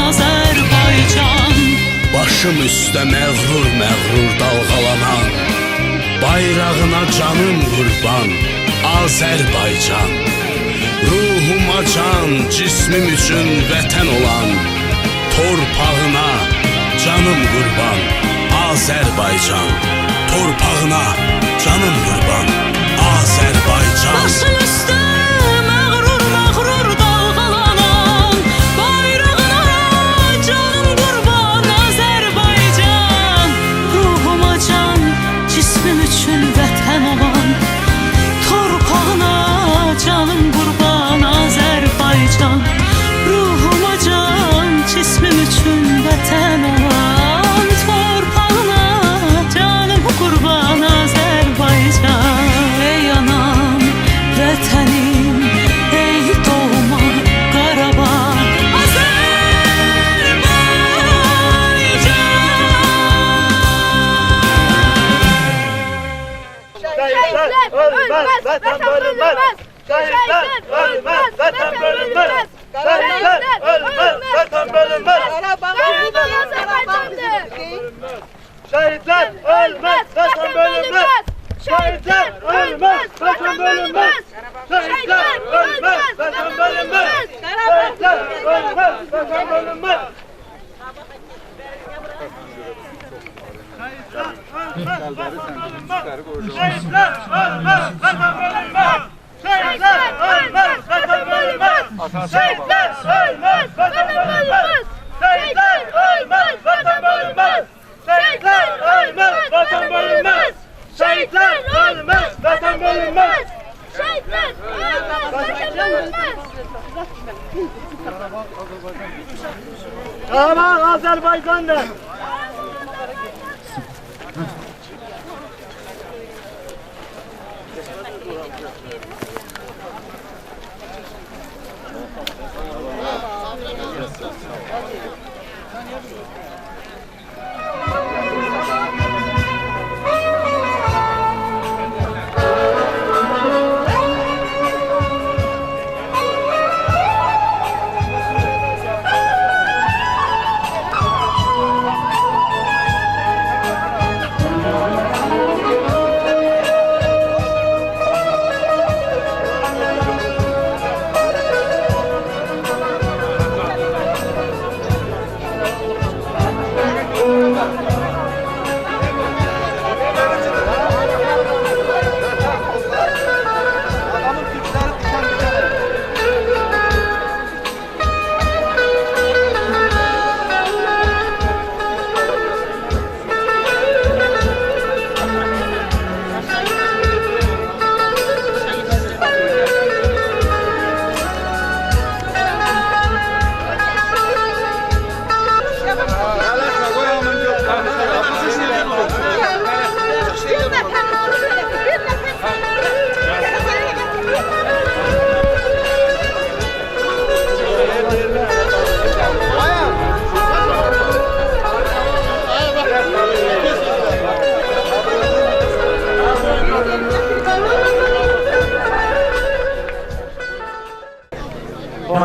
Azərbaycan. Başım üstə məğrur dalğalanan, bayrağına canım qurban Azərbaycan. Ruhuma can, cismim üçün vətən olan, torpağına canım qurban Azərbaycan. Torpağına canım qurban Azərbaycan. Başım üstə məğrur dalğalanan, bayrağına canım qurban Azərbaycan. Ruhuma can, cismim üçün vətən olan, torpağına canım qurban Azərbaycan. Ruhuma can, cismim üçün vətən olan, torpağına canım qurban Azərbaycan. Ey anam, vətənim, ey doğma Qarabağ Şehitler ölmez, vatan bölünmez. Şehitler ölmez, vatan bölünmez. Şehitler ölmez, vatan bölünmez. Şehitler ölmez, vatan bölünmez. Şehitler ölmez, vatan bölünmez. Şehitler ölmez, vatan bölünmez. Şehitler ölmez, vatan bölünmez. Şehitler ölmez, vatan bölünmez. Şehitler ölmez, vatan bölünmez. Şehitler ölmez, vatan bölünmez. Şehitler ölmez, vatan bölünmez. Şehitler ölmez, vatan bölünmez. Şehitler ölmez, vatan bölünmez. Şehitler ölmez, vatan bölünmez. Tamam, Azerbaycan'da.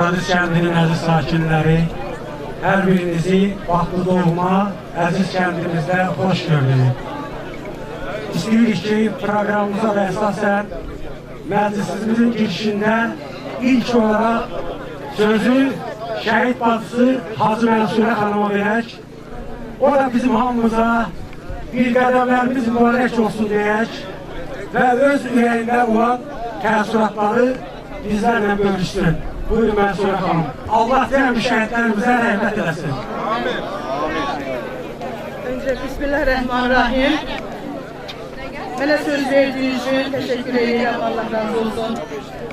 Aziz kəndinin əziz sakinləri, hər birinizi vaxtlı doğma əziz kəndimizdə xoş gördük. İstəyirik ki, proqramımıza və əsasən məclisimizin girişində ilk olaraq sözü şəhid bacısı Hacı Mənsurə xanıma verək. O da bizim hamımıza bir qədəmlərimiz mübarək olsun deyək və öz ürəyində olan təəssüratları bizlərlə bölüşsün. Buyurun Mənsurə xanım. Allah deyəm şəhidlərimizə rəhmət eləsin. Önce Bismillahirrahmanirrahim. Bana söz verdiğiniz için teşekkür ederim. Allah razı olsun.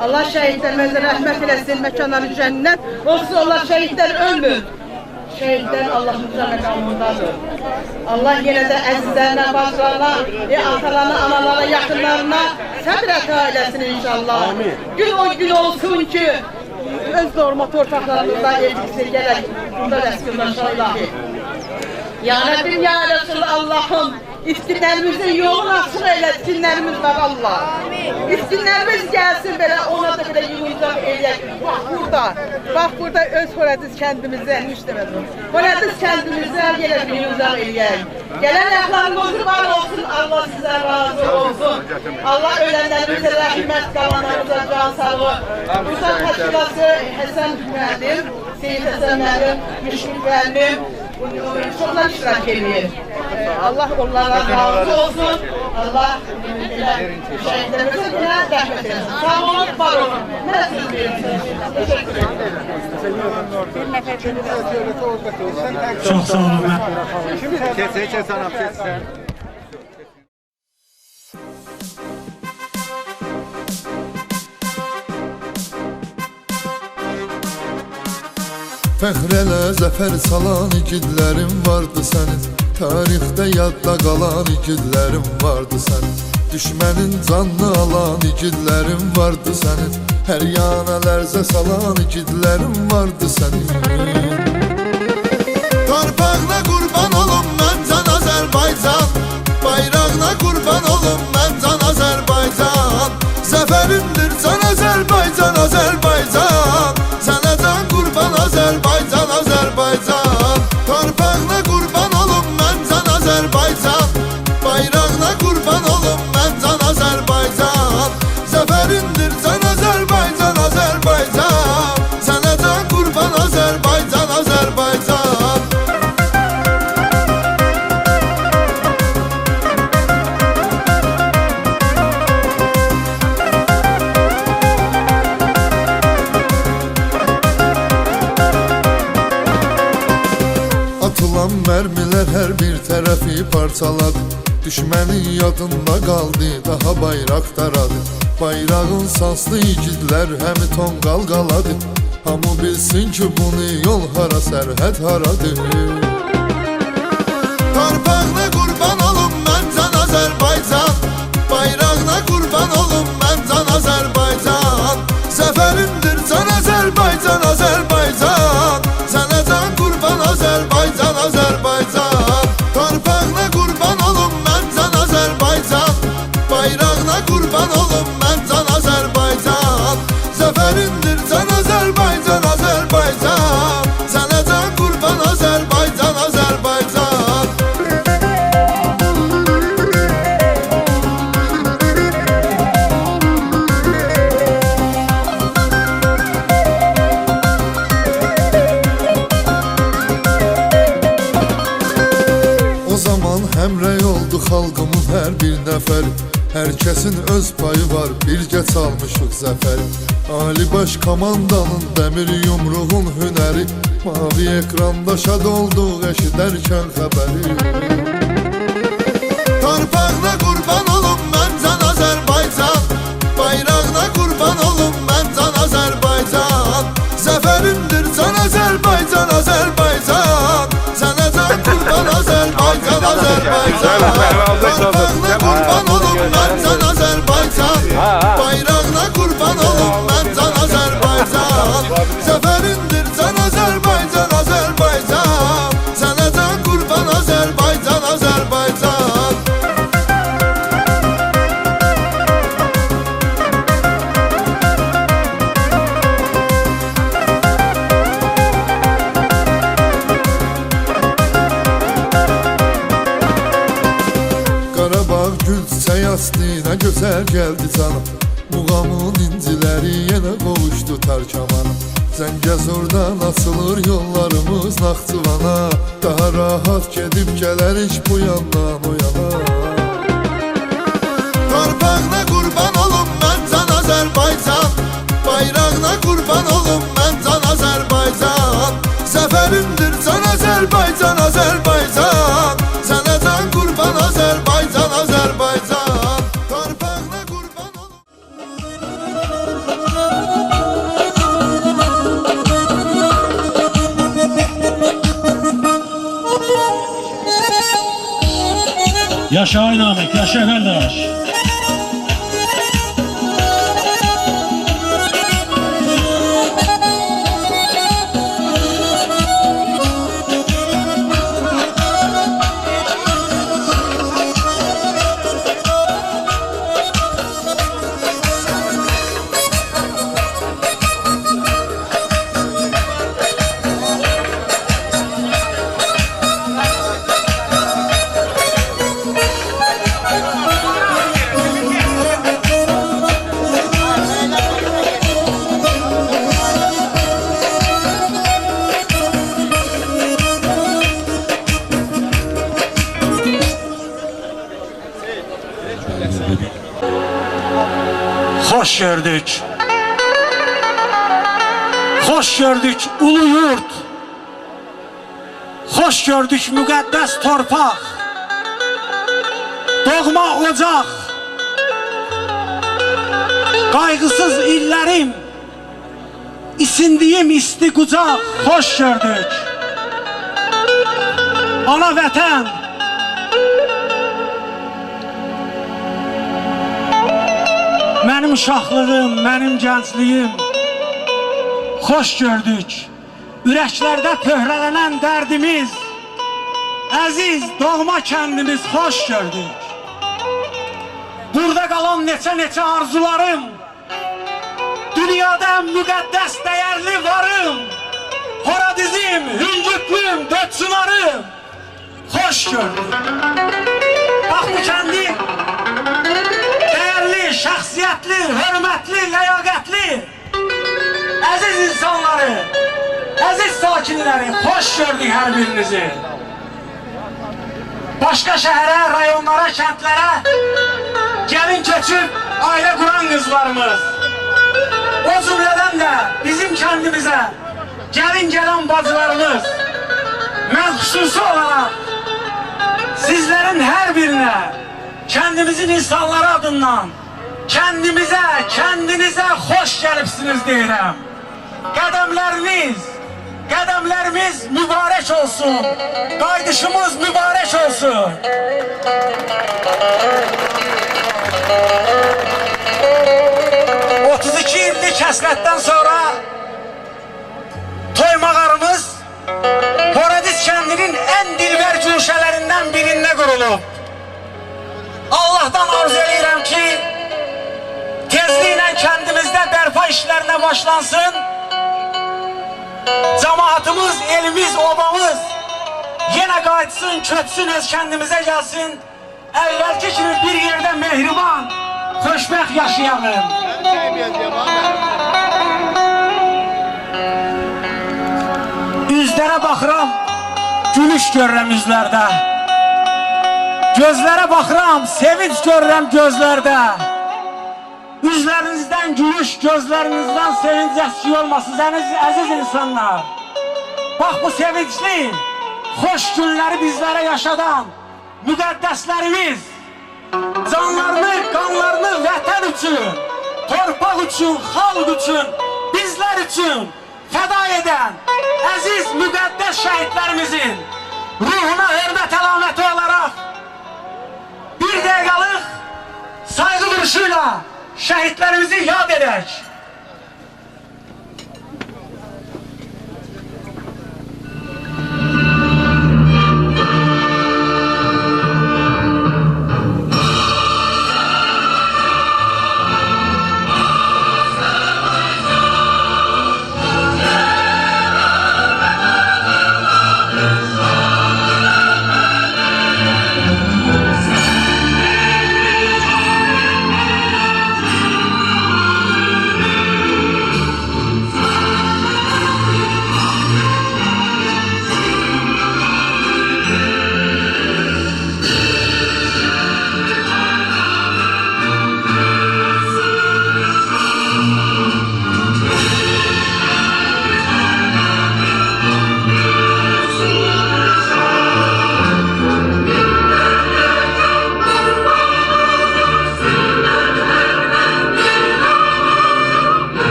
Allah şehitlerimize rahmet eylesin. Mekanları cennet olsun. Allah şehitler ölmür. Şehitler Allah'ımıza mekanındadır. Allah yine de əzizlerine, başlarına, atalarına, analarına, yakınlarına sabır ata eylesin inşallah. Amin. Gün o gün olsun ki öz doğma torpaqlarımızda elbisleri gerek. Burada Resulullah ilahi. Ya Rabbim, ya Resulallah'ım, istinlərimizin yolunu açıq elə, istinlərimiz var Allah. İstinlərimiz gəlsin belə, ona da belə yığıncaq eləyək. Bax burada öz Horadiz kəndimizdə, Horadiz kəndimizdə yenə bir yığıncaq eləyək. Gələn yaxlarımız var olsun, Allah sizə razı olsun. Allah ölənlərimizə rəhmət, qalanlarımıza can sağlığı. Uzaq təşkilatı Həsən müəllim, Seyid Həsən müəllim, Müşkül müəllim, çoklar iştirak ediyor. Allah onlara razı olsun. Allah şehitlerimize yine rahmet eylesin. Sağ olun, var olun. Ne söz veriyorsunuz? Teşekkür ederim. Çok sağ olun. Kes anam, kes sen. Fəxrələ zəfər salan igidlərim vardı sənin. Tarixdə yadda qalan igidlərim vardı sənin. Düşmənin canını alan igidlərim vardı sənin. Hər yana lərzə salan igidlərim vardı sənin. Torpağına qurban olum mən can Azərbaycan, bayrağına qurban olum mən can Azərbaycan. Zəfərindir can Azərbaycan, Azərbaycan. Sənə can qurban Azərbaycan, Azərbaycan. Torpağına qurban olum mən can Azərbaycan, bayrağına qurban olum mən can Azərbaycan. Zəfərindir can Azərbaycan, Azərbaycan. Sənə can qurban Azərbaycan, Azərbaycan. Atılan mərmilər hər bir tərəfi parçaladı. Düşmənin yadında qaldı, daha bayraq daradı. Bayrağın sanslı igidlər həmi ton qalqaladı. Hamı bilsin ki bunu yol hara, sərhəd haradır. Torpağına qurban olum mən can Azərbaycan, bayrağına qurban olum mən can Azərbaycan. Zəfərindir can Azərbaycan, Azərbaycan. Sənə can qurban Azərbaycan, Azərbaycan. Torpağına qurban olum mən can Azərbaycan, bayrağına qurban olum mən can Azərbaycan. Zəfərindir can Azərbaycan, Azərbaycan. Sənə can qurban Azərbaycan, Azərbaycan. O zaman həmrəy oldu xalqımın hər bir nəfəri. Hər kəsin öz payı var, birgə çalmışıq zəfəri. Ali baş komandanın dəmir yumruğun hünəri. Mavi ekranda şad olduq eşidərkən xəbəri. Torpağına qurban olum mən can Azərbaycan, bayrağına qurban olum mən can Azərbaycan. Zəfərindir can Azərbaycan, Azərbaycan. Sənə can qurban Azərbaycan, Azərbaycan. Torpağına qurban olum mən can Azərbaycan, bayrağına qurban olum mən can Azərbaycan. Zəfərindir can Azərbaycan, Azərbaycan. Sənə can qurban Azərbaycan, Azərbaycan. Qarabağ gül çiçək açdı, nə gözəl gəldi canım. Muğamın inciləri yenə qovuşdu Tərkəmana. Zəngəzurdan açılır yollarımız Naxçıvana. Daha rahat gedib gələrik bu yandan o yana. Torpağına Azerbaycan, Azerbaycan, sana can kurban Azerbaycan, Azerbaycan, torpağına kurban ol. Yaşa Aynamek, yaşa kardeş. Hoş gördük. Hoş gördük ulu yurt. Hoş gördük müqəddəs torpaq. Doğma ocaq. Qaygısız illərim. İsindiyim isti qucaq. Hoş gördük. Ana vətən. Mənim uşaqlığım, mənim gəncliyim. Xoş gördük. Ürəklərdə pöhrələnən dərdimiz. Əziz doğma kəndimiz, xoş gördük. Burada qalan neçə arzularım. Dünyada ən müqəddəs dəyərli varım. Horadizim, hüngütlüm, dötsünarım. Xoş gördük. Bax bu kəndi değerli, şəxsiyyətli, hörmətli, ləyaqətli, əziz insanları, əziz sakinləri, xoş gördük hər birinizi. Başqa şəhərə, rayonlara, kəndlərə gəlin köçüb ailə quran qızlarımız, o cümlədən də bizim kəndimizə gəlin gələn bacılarımız, mən xüsusi olaraq sizlərin hər birinə kendimizin insanları adından kendinize hoş gelipsiniz deyirəm. Qədəmlərimiz mübarək olsun. Qaydışımız mübarək olsun. ...32 illik həsrətdən sonra toymağarımız Horadiz kəndinin en dilbər güşələrindən birində qurulub. Allah'tan arzu edirəm ki, tezliklə kəndimizdə bərpa işlerine başlansın. Cemaatımız, elimiz, obamız yenə qayıtsın, köçsün, öz kəndimizə gəlsin. Əvvəlki kimi bir yerdə mehriban, xoşbəxt yaşayalım. Üzlərə baxıram, gülüş görürəm üzlərdə. Gözlərə baxıram, sevinç görürəm gözlərdə. Üzlərinizdən gülüş, gözlərinizdən sevinç əski olmasın, əziz insanlar. Bax bu sevinçli, xoş günləri bizlərə yaşadan müqəddəslərimiz canlarını, qanlarını vətən üçün, torpaq üçün, xalq üçün, bizlər üçün fəda edən əziz müqəddəs şəhidlərimizin ruhuna hörmət əlaməti olaraq bir dəqiqəlıq sayğı duruşuyla şəhidlərimizi yad edək.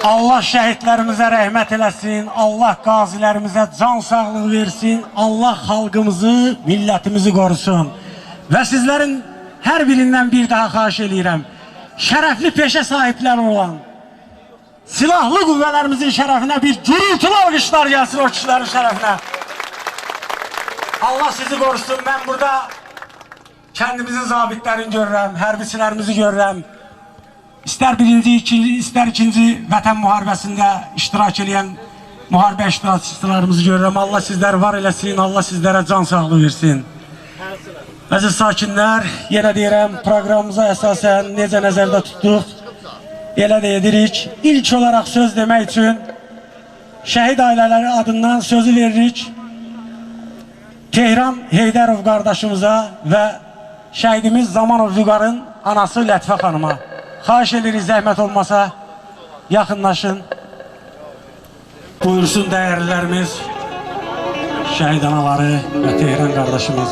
Allah şəhidlərimizə rəhmət eləsin, Allah qazilərimizə can sağlığı versin, Allah xalqımızı, millətimizi qorusun. Və sizlərin hər birindən bir daha xahiş edirəm, şərəfli peşə sahibləri olan, silahlı qüvvələrimizin şərəfinə bir gürültülü alqışlar gəlsin o kişilərin şərəfinə. Allah sizi qorusun. Mən burada kəndimizin zabitlərini görürəm, hərbiçilərimizi görürəm. İstər birinci, istər ikinci vətən müharibəsində iştirak edən müharibə iştirakçılarımızı görürəm. Allah sizləri var eləsin, Allah sizlərə can sağlığı versin. Əziz sakinlər, yenə deyirəm, proqramımıza əsasən necə nəzərdə tutduq, elə də edirik. İlk olaraq söz demək üçün şəhid ailələri adından sözü veririk Tehran Heydərov qardaşımıza və şəhidimiz Zamanov Vüqarın anası Lətifə xanıma. Xahiş edirik, zəhmət olmasa yaxınlaşın. Buyursun dəyərlilərimiz, şəhid anaları və Tehran qardaşımız.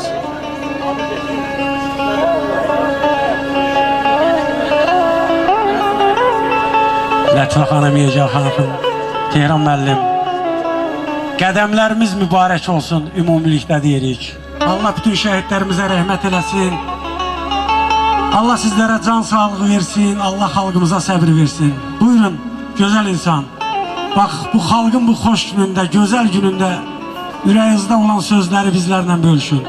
Lətifə xanım, Yecə xanım, Tehran müəllim, qədəmlərimiz mübarək olsun, ümumilikdə deyirik. Allah bütün şəhidlərimizə rəhmət eləsin. Allah sizlərə can sağlığı versin, Allah xalqımıza səbir versin. Buyurun, gözəl insan. Bax, bu xalqın bu xoş günündə, gözəl günündə ürəyinizdə olan sözləri bizlərlə bölüşün.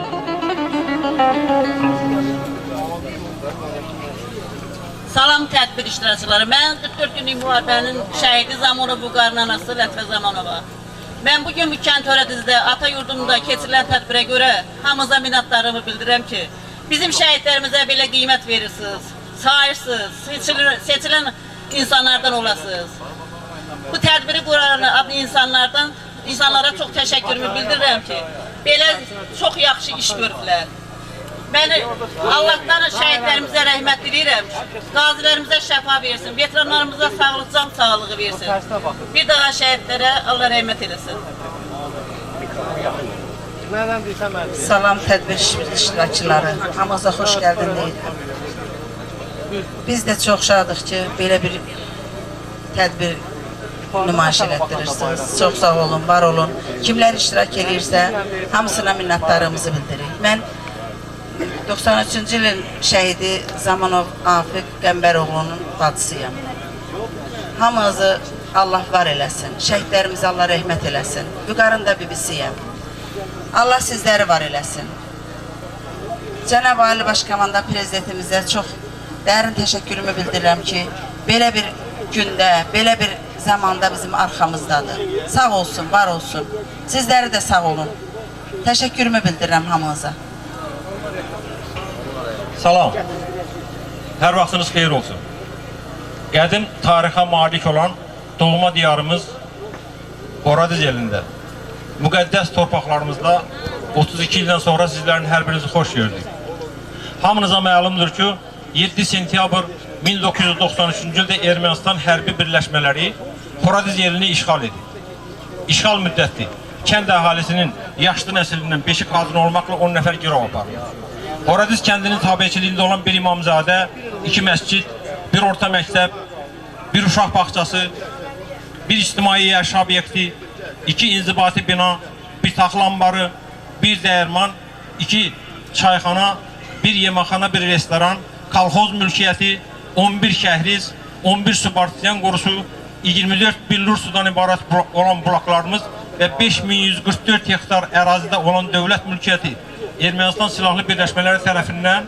Salam tədbir iştirakçıları. Mən 44 günlük müharibənin şəhidi Zamanov Vüqarın anası Lətifə Zamanova. Mən bugün bu kənd törədizdə, ata yurdumda keçirilən tədbirə görə hamınıza minnətdarımı bildirəm ki, bizim şəhidlərimizə belə qiymət verirsiniz, sayırsınız, seçilən insanlardan olasınız. Bu tədbiri quran insanlara çox təşəkkürümü bildirirəm ki, belə çox yaxşı iş görürlər. Mən Allahdan şəhidlərimizə rəhmət diləyirəm, qazilərimizə şəfa versin, veteranlarımıza sağlıq, can sağlığı versin. Bir daha şəhidlərə Allah rəhmət eləsin. Salam tədbir iştirakçıları, hamınıza xoş gəldin deyirəm. Biz də çox şadıq ki, belə bir tədbir nümayiş elətdirirsiniz. Çox sağ olun, var olun. Kimlər iştirak edirsə, hamısına minnətdarımızı bildiririk. Mən 93-cü ilin şəhidi Zamanov Afiq Qəmbəroğlu'nun bacısıyam. Hamınızı Allah var eləsin, şəhidlərimizə Allah rəhmət eləsin. Vüqarın da bibisiyəm. Allah sizləri var eləsin. Cənab Ali Başkomanda Prezidentimizə çox dərin təşəkkürümü bildirirəm ki, belə bir gündə, belə bir zamanda bizim arxamızdadır. Sağ olsun, var olsun. Sizləri də sağ olun. Təşəkkürümü bildirirəm hamınıza. Salam. Hər vaxtınız xeyir olsun. Qədim tarixə malik olan doğma diyarımız Horadiz elində, müqəddəs torpaqlarımızda 32 ildən sonra sizlərin hər birinizi xoş gördük. Hamınıza məlumdur ki, 7 sentyabr 1993-cü ildə Ermənistan hərbi birləşmələri Horadiz elini işğal edib. İşğal müddətli kənd əhalisinin yaşlı nəslindən 5-i qadın olmaqla 10 nəfər girov aparır. Horadiz kəndinin tabiçiliyində olan bir imamzadə, 2 məscid, bir orta məktəb, bir uşaq bağçası, bir ictimai yaşayış obyekti, 2 inzibati bina, bir taxıl ambarı, bir dəyirman, 2 çayxana, bir yeməkxana, bir restoran, kolxoz mülkiyyəti, 11 şəhriz, 11 subartiyan qorusu, 24 billur sudan ibarət olan bloklarımız və 5144 hektar ərazidə olan dövlət mülkiyyəti Ermənistan silahlı birləşmələri tərəfindən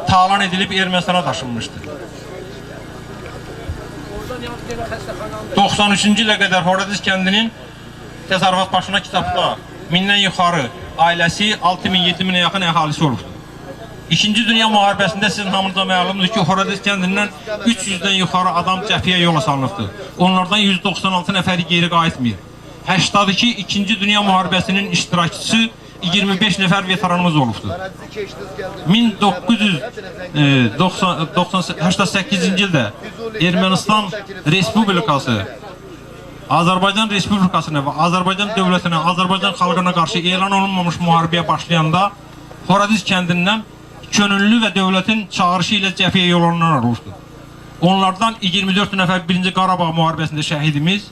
talan edilib Ermənistana daşınmışdır. 93-cü ilə qədər Horadiz kəndinin təsərrüfat başına kitabda 1000-dən yuxarı ailəsi 6000-7000-ə yaxın əhalisi olubdur. İkinci Dünya Müharibəsində sizin hamınıza məlumdur ki, Horadiz kəndindən 300-dən yuxarı adam cəbhəyə yola salınıbdır. Onlardan 196 nəfəri geri qayıtmır. 82 İkinci Dünya Müharibəsinin iştirakçısı 25 nəfər veteranımız olubdur. 1988-ci ildə Ermənistan Respublikası Azərbaycan Respublikasına və Azərbaycan dövlətinə, Azərbaycan xalqına qarşı elan olunmamış müharibəyə başlayanda Horadiz kəndindən könüllü və dövlətin çağırışı ilə cəbhəyə yol alınan olubdur. Onlardan 24 nəfər 1-ci Qarabağ müharibəsində şəhidimiz,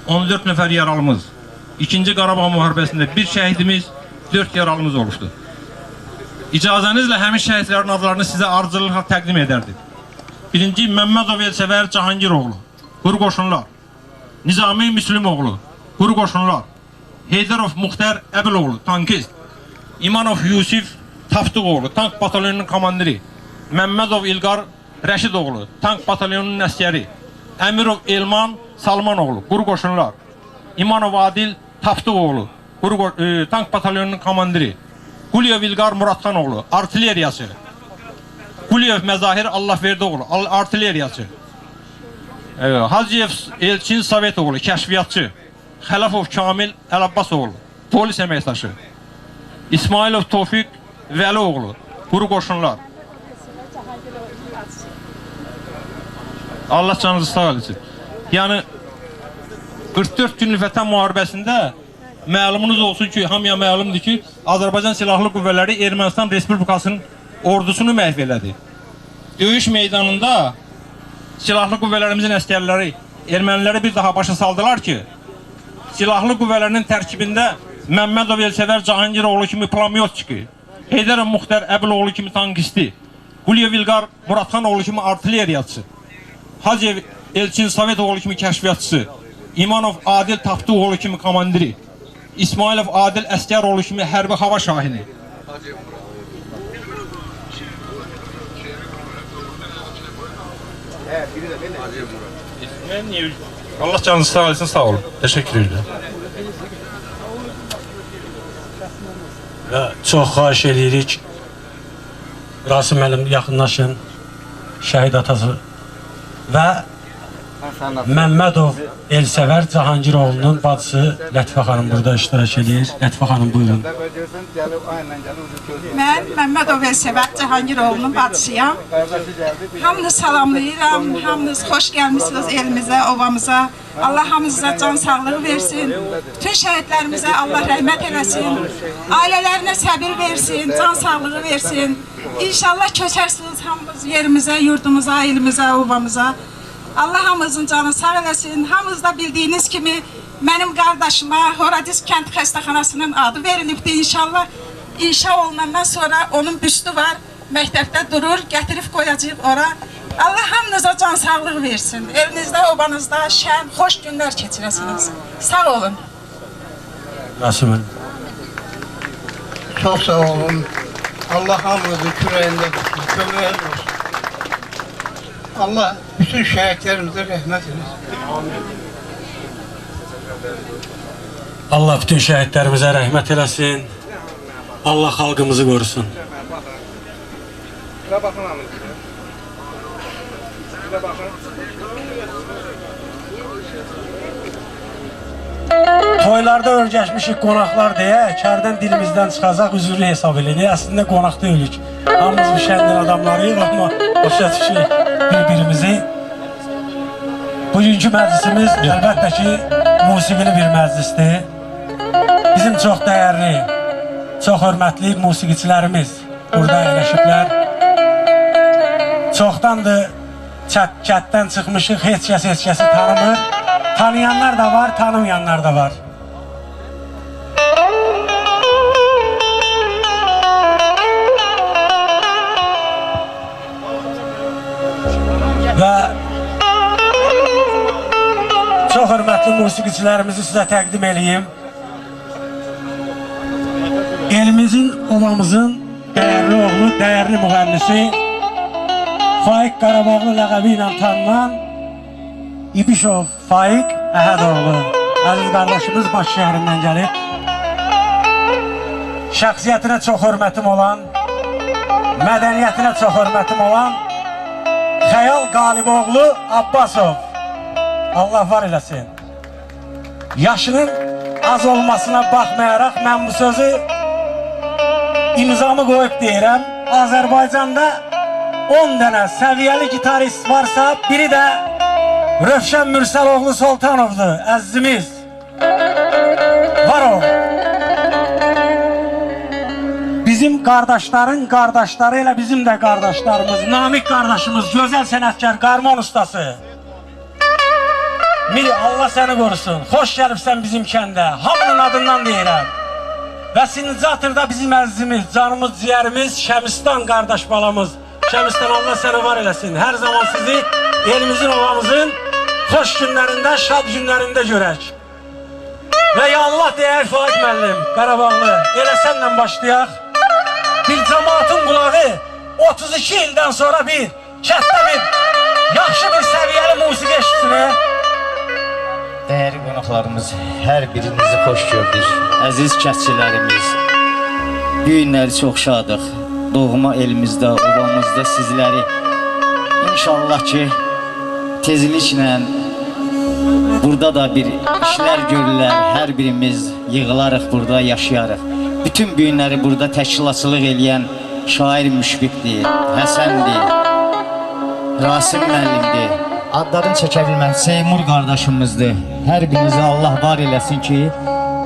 14 nəfər yaralımız. 2-ci Qarabağ müharibəsində 1 şəhidimiz, 4 yaralımız olmuşdu. İcazənizlə həmin şəhidlərin adlarını sizə ardıcılıqla təqdim edərdim. 1-ci Məmmədov Elsəvər Cahangiroğlu, Quru Qoşunlar. Nizami Müslümoğlu, Quru Qoşunlar. Heydərov Muxtər Əbiloğlu, tankist. İmanov Yusif Taftıqoğlu, tank batalyonunun komandiri. Məmmədov İlqar Rəşidoğlu, tank batalyonunun əsgəri. Əmirov Elman Salmanoğlu, Quru Qoşunlar. İmanov Adil Taftıqoğlu, tank batalyonunun komandiri. Quliyev İlqar Muratxanoğlu, artilleriyası. Quliyev Məzahir Allahverdoğlu, artilleriyası. Hacıyev Elçin Savetoğlu, kəşfiyyatçı. Xəlafov Kamil Əlabbasoğlu, polis əməkdaşı. İsmailov Tofiq Vəlioğlu, Quru Qoşunlar. Allah canınızı sağ eləsin. Yəni 44 günlük Vətən müharibəsində məlumunuz olsun ki, hamıya məlumdur ki, Azərbaycan Silahlı Qüvvələri Ermənistan Respublikasının ordusunu məhv elədi. Döyüş meydanında Silahlı Qüvvələrimizin əskərləri erməniləri bir daha başa saldılar ki, Silahlı Qüvvələrinin tərkibində Məmmədov Elsəvər Cahangiroğlu kimi plamyotçiki, Heydərov Muxtər Əbiloğlu kimi tankisti, Quliyev İlqar Muratxanoğlu kimi artilleriyatçı, Hacıyev Elçin Savetoğlu kimi kəşfiyyatçısı, İmanov Adil Taftıqoğlu kimi komandiri, İsmailov Adil Əskəroğlu kimi hərbi hava şahini. Allah canınızı sağ olsun, sağ olun. Teşekkür ederim. Və çox xahiş edirik, Rasim müəllim yaxınlaşın, şəhid atası və Məmmədov Elsəvər Cahangiroğlu'nun bacısı Lətifə xanım burada iştirak edir. Lətifə xanım buyurun. Mən Məmmədov Elsəvər Cahangiroğlu'nun bacısıyam. Hamınız salamlayıram, hamınız xoş gəlmişsiniz elimizə, ovamıza. Allah hamınıza can sağlığı versin. Bütün şəhidlərimizə Allah rəhmət eləsin. Ailələrinə səbir versin, can sağlığı versin. İnşallah köçərsiniz hamımız yerimizə, yurdumuza, elimizə, ovamıza. Allah hamımızın canı sağ eləsin. Hamınız da bildiyiniz kimi mənim qardaşıma Horadiz kənd xəstəxanasının adı verilibdir inşallah. İnşa olunandan sonra onun büstü var, məktəbdə durur, gətirib qoyacaq ora. Allah hamınıza can sağlığı versin. Evinizdə, obanızda şən, xoş günlər keçirəsiniz. Sağ olun. Rasim müəllim. Çok sağ olun. Allah hamınızın küreğinde tutsun, kömürünüz olsun. Allah bütün şehitlerimize rahmet eylesin. Allah bütün şəhidlərimizə rəhmət eləsin. Allah xalqımızı qorusun. Toylarda örgəşmişik qonaqlar deyə, kərdən dilimizdən çıxacaq üzürlü hesab edilir. Əslində qonaq deyilik. Hamımız bir şəndir adamlarıyıq, amma başa düşürük bir-birimizi. Bugünkü məclisimiz əlbəttə ki, musiqili bir məclisdir. Bizim çox dəyərli, çox hörmətli musiqiçilərimiz burada əyləşiblər. Çoxdandır kətdən çıxmışıq, heç kəsi tanımır. Tanıyanlar da var, tanımayanlar da var. Və çox hörmətli musiqiçilərimizi sizə təqdim edeyim. Elimizin, ovamızın dəyərli oğlu, dəyərli müğənnisi, Faiq Qarabağlı ləqəbi ilə tanınan İbişov Faiq Əhədoğlu. Əziz qardaşımız Baş şəhərindən gəlib. Şəxsiyyətinə çox hörmətim olan, mədəniyyətinə çox hörmətim olan Xəyal Qaliboğlu Abbasov. Allah var eləsin. Yaşının az olmasına baxmayaraq mən bu sözü imzamı qoyub deyirəm. Azərbaycanda 10 dənə səviyyəli gitarist varsa, biri də Rövşən Mürsəloğlu Soltanovdur, əzizimiz. Var o. Bizim qardaşların qardaşları elə bizim də qardaşlarımız, Namik qardaşımız, gözəl sənətkar, qarmon ustası. Miri, Allah səni qorusun. Xoş gəlibsən bizim kəndə. Hamının adından deyirəm. Və sinizatırda bizim əzizimiz, canımız, ciyərimiz, Şəmistan qardaş balamız. Şəmistan, Allah səni var eləsin. Hər zaman sizi elimizin, ovamızın xoş günlərində, şad günlərində görək. Və ya Allah deyər Faik müəllim, Qarabağlı, elə sənlə başlayaq. Bir cəmaatın qulağı 32 ildən sonra bir kənddə bir yaxşı bir səviyyəli musiqi eşitsinə. Dəyərli qonaqlarımız, hər birinizi xoş gördük. Əziz kəndçilərimiz, bu günləri çox şadıq. Doğma elimizdə, obamızda sizləri inşallah ki, tezliklə burada da bir işlər görürlər, hər birimiz yığılarıq, burada yaşayarıq. Bütün bu günləri burada təşkilatçılıq eləyən şair Müşfiqdir, Həsəndir, Rasim müəllimdir. Adlarını çəkə bilməm, Seymur qardaşımızdır. Hər birinizə Allah var eləsin ki,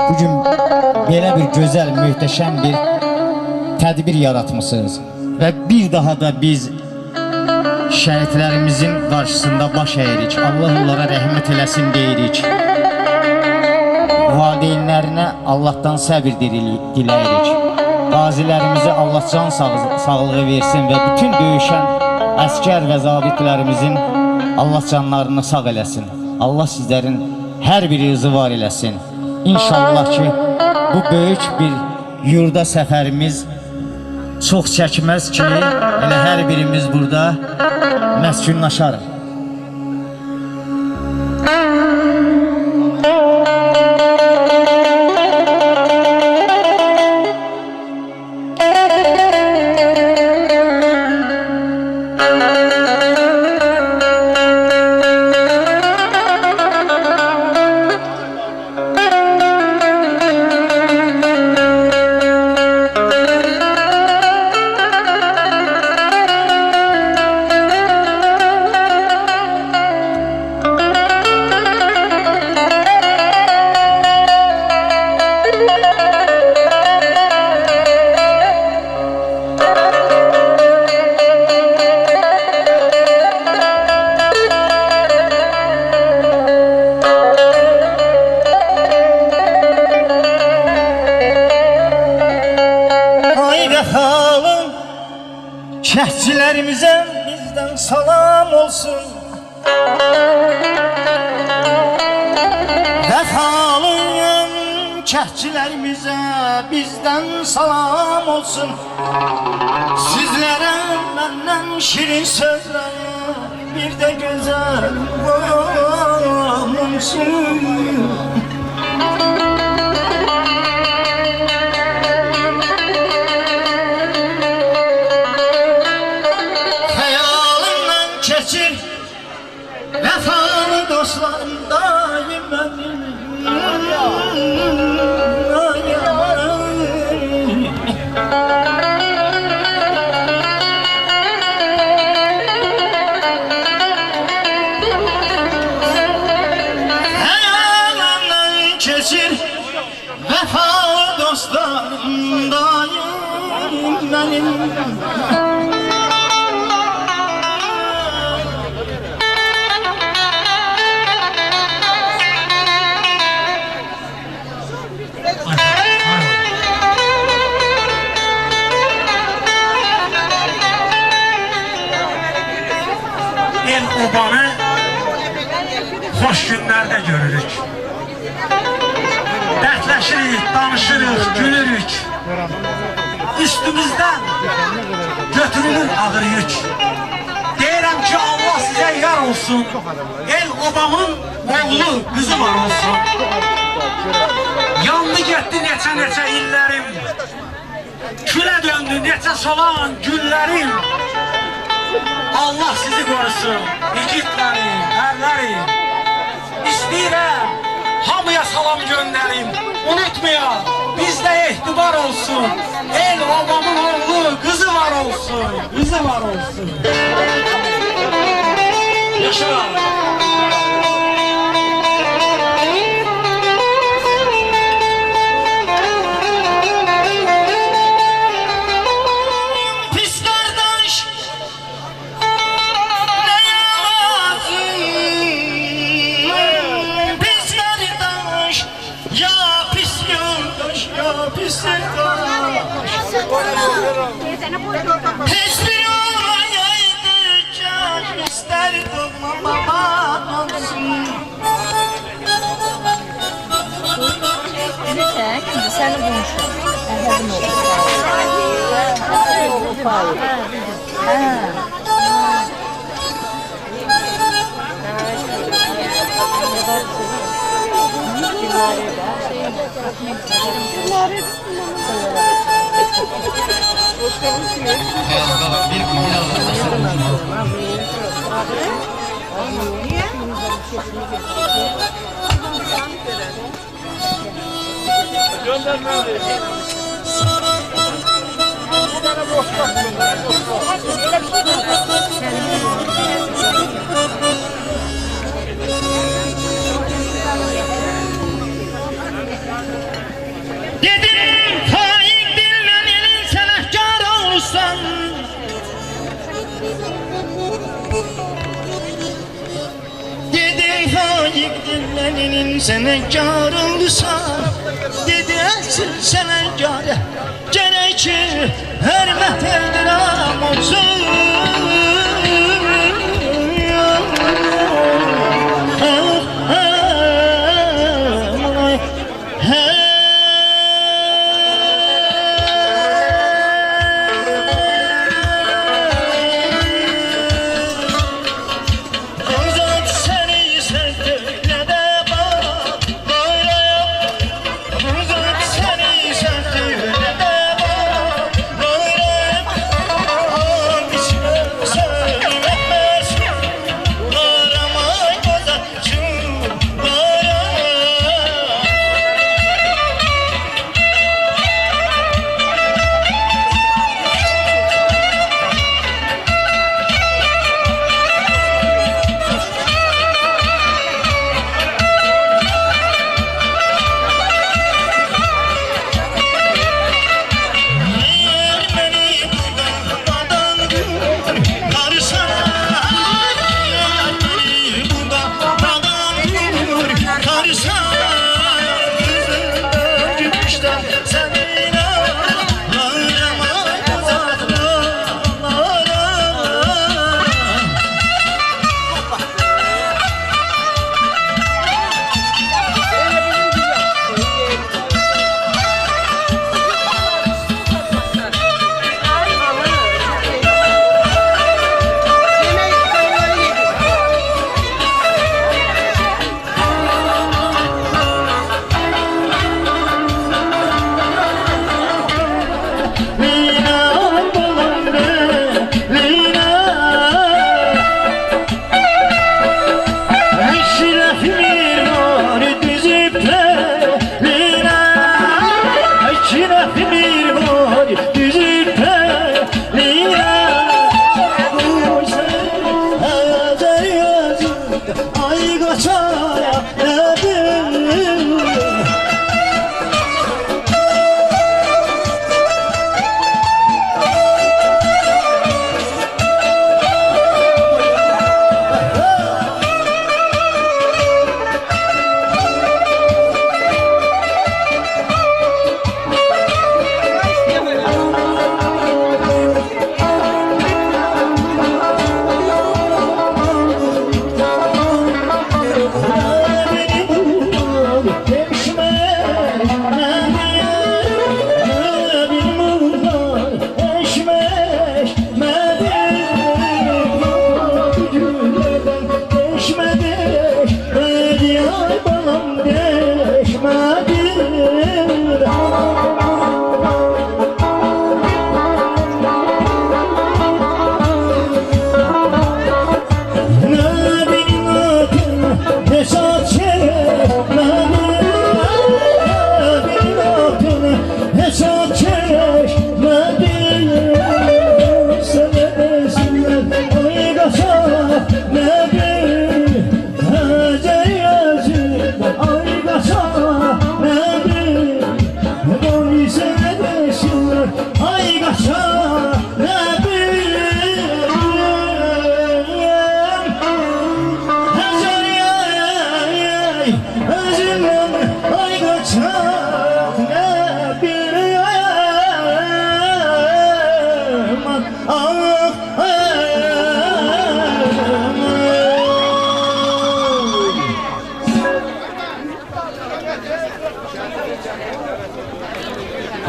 bugün belə bir gözəl, möhtəşəm bir tədbir yaratmışsınız. Və bir daha da biz şəhidlərimizin qarşısında baş əyirik. Allah onlara rəhmət eləsin deyirik. Valideynlərinə Allahdan səbir diləyirik. Qazilərimizə Allah can sağlığı versin və bütün döyüşən əskər və zabitlərimizin Allah canlarını sağ eləsin. Allah sizlərin hər birinizi var eləsin. İnşallah ki, bu böyük bir yurda səfərimiz çox çəkməz ki, elə hər birimiz burada məskunlaşarıq. Şəhidlərimizə bizdən salam olsun. Vəfalıyım şəhidlərimizə bizdən salam olsun. Sizlərə məndən şirin sözlər, bir də gözəl qoyam olsun. Vəfalı dostlarım daim mənim. Həyalandan keçir vəfalı dostlarım daim mənim. El obanı xoş günlərdə görürük. Dərdləşirik, danışırıq, gülürük. Üstümüzdən götürülür ağır yük. Deyirəm ki, Allah sizə yar olsun. El obamın oğlu, qızı var olsun. Yandı getdi neçə illərim. Külə döndü neçə solan güllərim. Allah sizi qorusun, igidlərim, ərlərim. İstəyirəm, hamıya salam göndərim. Unutmayaq, bizdə ehtibar olsun. El obamın oğlu, qızı var olsun, qızı var olsun. Yaşa! Hiçbir olaydı can ister doğma baban olsun. Sen konuşun. Dedim faik dinlen elin senehkar olsan. Dedim faik dinlen elin senehkar olsan. Dedi esil senehkar gerekir hürmet eldiram olsun. Böyle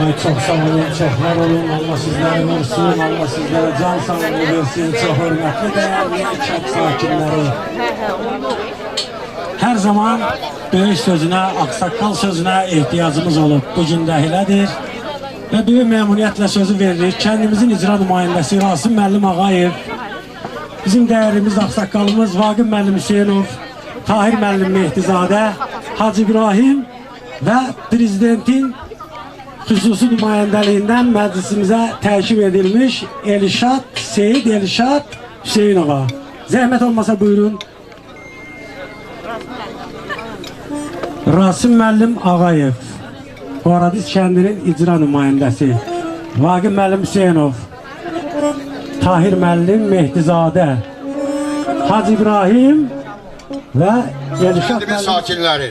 Ay çok sağ olun, çok var olun. Allah sizlere versin, Allah sizlere can sağlığı versin. Çok hürmetli değerli kent sakinleri. Her zaman böyük sözüne, aksaqqal sözüne ihtiyacımız olub. Bugün də elədir. Ve büyük memnuniyetle sözü veririk. Kendimizin icra nümayəndəsi Rasim Müəllim Ağayev, bizim değerimiz aksaqqalımız Vaqif Müəllim Hüseynov, Tahir Müəllim Mehdizadə, Hacı İbrahim ve Prezidentin xüsusi nümayəndəliyindən məclisimizə təşrif edilmiş Elşad, Seyid Elşad Hüseynova. Zəhmət olmasa buyurun. Rasim Müəllim Ağayev, Horadiz kəndinin icra nümayəndəsi, Vaqif Müəllim Hüseynov, Tahir Müəllim Mehdizadə, Hacı İbrahim və Elşad Müəllim sakinləri.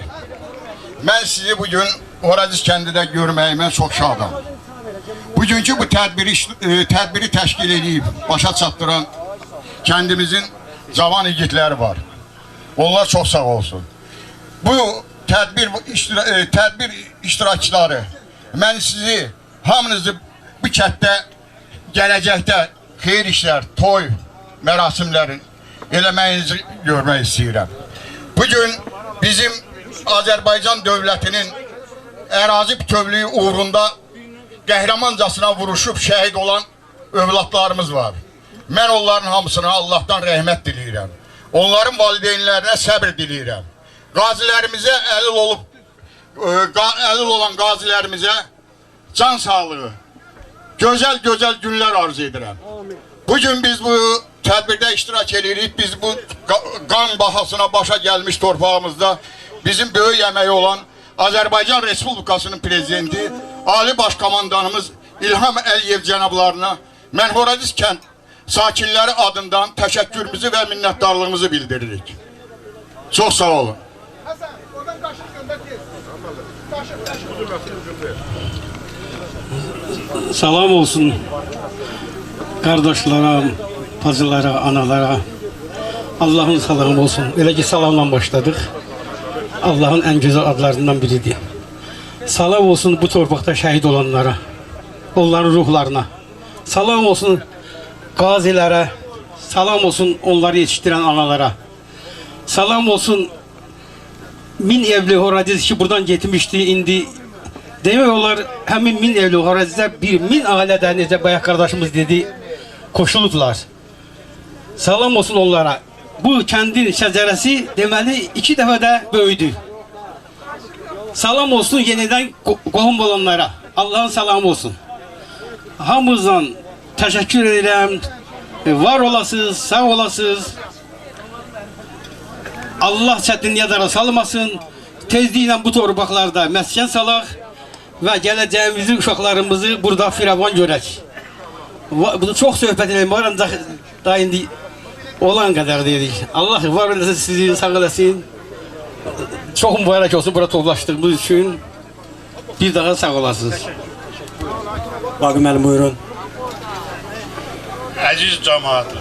Mən sizi bugün Horadiz kəndində görməyimə çox şadam. Bugünkü bu tədbiri təşkil edib, başa çatdıran kəndimizin cavan igidləri var. Onlar çox sağ olsun. Bu tədbir iştirakçıları, mən sizi, hamınızı bu kənddə gələcəkdə xeyir işlər, toy, mərasimlərin eləməyinizi görmək istəyirəm. Bugün bizim Azərbaycan dövlətinin ərazi bütövlüyü uğrunda qəhrəmancasına vuruşub şəhid olan övladlarımız var. Mən onların hamısına Allahdan rəhmət diləyirəm. Onların valideynlərinə səbir diləyirəm. Qazilərimizə əlil olan qazilərimizə can sağlığı, gözəl günlər arzu edirəm. Bugün biz bu tədbirdə iştirak edirik. Biz bu qan bahasına başa gəlmiş torpağımızda bizim böyük əməyi olan Azərbaycan Respublikasının prezidenti, Ali Başkomandanımız İlham Əliyev cənablarına mən Horadiz kənd sakinləri adından təşəkkürümüzü və minnətdarlığımızı bildiririk. Çox sağ olun. Salam olsun kardeşlara, bacılara, analara. Allah'ın salamı olsun. Elə ki salamla başladık. Allah'ın en güzel adlarından biridir. Salam olsun bu torpaqda şəhid olanlara, onların ruhlarına. Salam olsun qazilərə, salam olsun onları yetiştirən analara. Salam olsun min evli Horadiz ki buradan getmişti, indi demək olar həmin min evli Horadizlər bir min ailədə, necə bayaq qardaşımız dedi, koşulublar. Salam olsun onlara. Bu kəndin şəcərəsi deməli 2 dəfə də böyüdü. Salam olsun yenidən qohum olanlara. Allah'ın salamı olsun. Hamımızdan təşəkkür edirəm. Var olasınız, sağ olasınız. Allah çətinliyə dara salmasın. Tezliklə bu torpaqlarda məskən salaq və gələcəyimizi, uşaqlarımızı burada firavan görək. Bunu çox söhbət edelim var, ancaq da indi olan qədər dedik. Allah var eləsin, sizi sağ eləsin. Çox mübarək olsun burada toplaşdığımız üçün. Bir daha sağ olasınız. Vaqif müəllim buyurun. Əziz cəmaatı,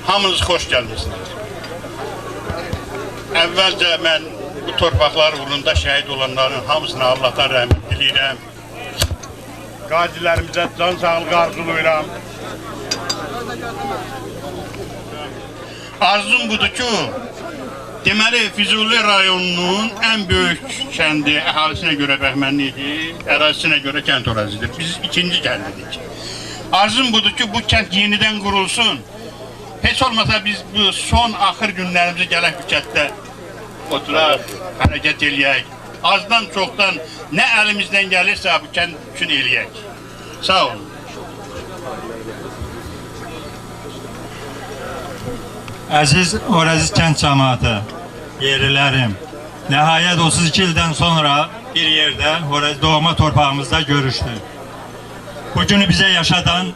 hamınız xoş gəlmişsiniz. Əvvəlcə mən bu torpaqlar uğrunda şəhid olanların hamısına Allah'tan rəhmət diləyirəm. Qazilərimizə can sağlığı arzulayıram. Arzum budur ki, deməli Füzuli rayonunun ən böyük kəndi, əhalisinə görə Bəhmənlidir, ərazisinə görə kənd Horazidir. Biz ikinci kəndidik. Arzum budur ki, bu kənd yenidən qurulsun. Heç olmasa biz bu son axır günlərimizi gələk bu kənddə oturaq, hərəkət eləyək. Azdan çoxdan nə əlimizdən gəlirsə bu kənd üçün eləyək. Sağ olun. Əziz Horadiz kənd cəmaatı, yerlilərim, nəhayət 32 ildən sonra bir yerdə Horadiz doğma torpağımızda görüşdük. Bugünü bizə yaşadan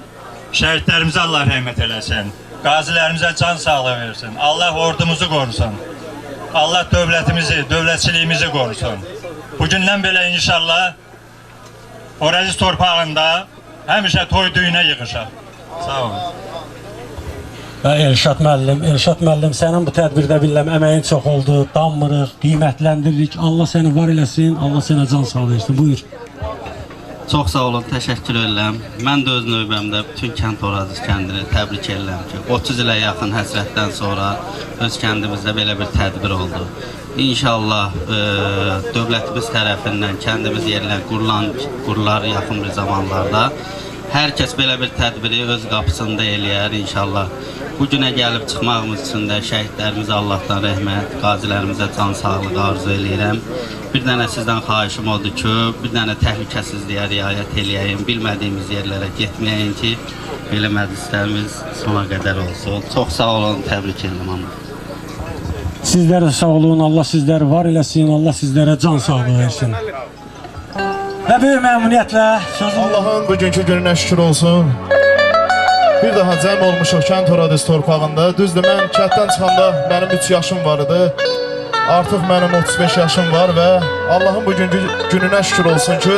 şəhidlərimizə Allah rəhmət eləsin, qazilərimizə can sağlığı versin, Allah ordumuzu qorusun, Allah dövlətimizi, dövlətçiliyimizi qorusun. Bugündən belə inşallah Horadiz torpağında həmişə toy düyünə yığışaq. Sağ olun. Elşad müəllim, sənin bu tədbirdə biləm əməyin çox oldu, danmırıq, qiymətləndiririk. Allah səni var eləsin, Allah sənə can sağlığı versin. Buyur. Çox sağ olun, təşəkkür edirəm. Mən də öz növbəmdə bütün kənd Horadiz kəndini təbrik edirəm ki, 30 ilə yaxın həsrətdən sonra öz kəndimizdə belə bir tədbir oldu. İnşallah dövlətimiz tərəfindən kəndimiz yerinə qurular yaxın bir zamanlarda. Hər kəs belə bir tədbiri öz qapısında eləyər inşallah. Bu günə gəlib çıxmağımız üçün də şəhidlərimizə Allahdan rəhmət, qazilərimizə can sağlığı arzu eləyirəm. Bir dənə sizdən xahişim odur ki, bir dənə təhlükəsizliyə riayət eləyəyim, bilmədiyimiz yerlərə getməyəyim ki, belə məclislərimiz sona qədər olsun. Çox sağ olun, təbrik edirəm hamı. Sizlərə sağ olun, Allah sizləri var eləsin, Allah sizlərə can sağlığı versin. Və böyük məmnuniyyətlə sözüm... Allah'ın bugünkü gününə şükür olsun. Bir daha cəm olmuşuq kənd Horadiz torpağında. Düzdür, mən kənddən çıxanda mənim 3 yaşım var idi. Artıq mənim 35 yaşım var və Allah'ın bugünkü gününə şükür olsun ki,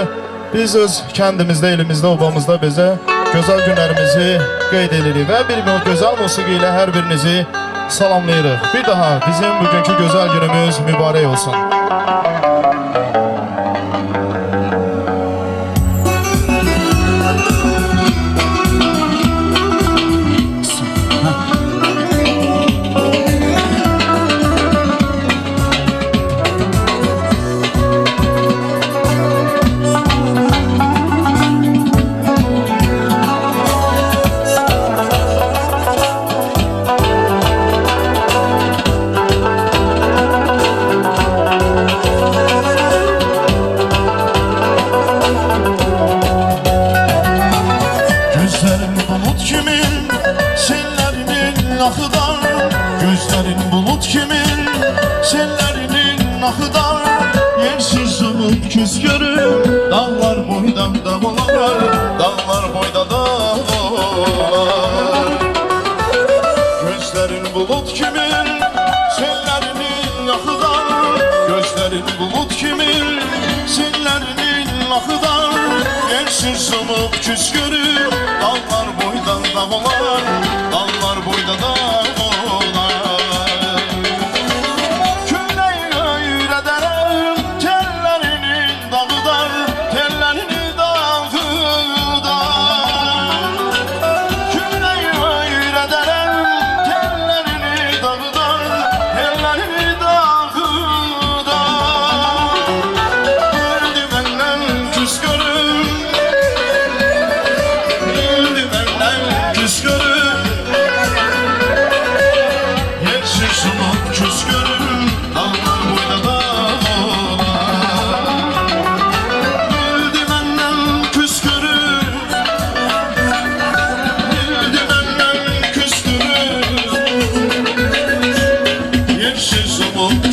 biz öz kəndimizdə, elimizdə, obamızda bizə gözəl günlərimizi qeyd edirik və bir gözəl musiqi ilə hər birinizi salamlayırıq. Bir daha bizim bugünkü gözəl günümüz mübarək olsun. Gözlerin bulut kimin, sellerinin akıdan. Yersiz umut küs görür, dağlar boyda dağlar, dağlar boyda dağlar. Gözlerin bulut kimin, sellerinin akıdan. Gözlerin bulut kimin, sellerinin akıdan. Yersiz umut küs görür, dağlar boyda dağlar, dağlar boyda dağlar.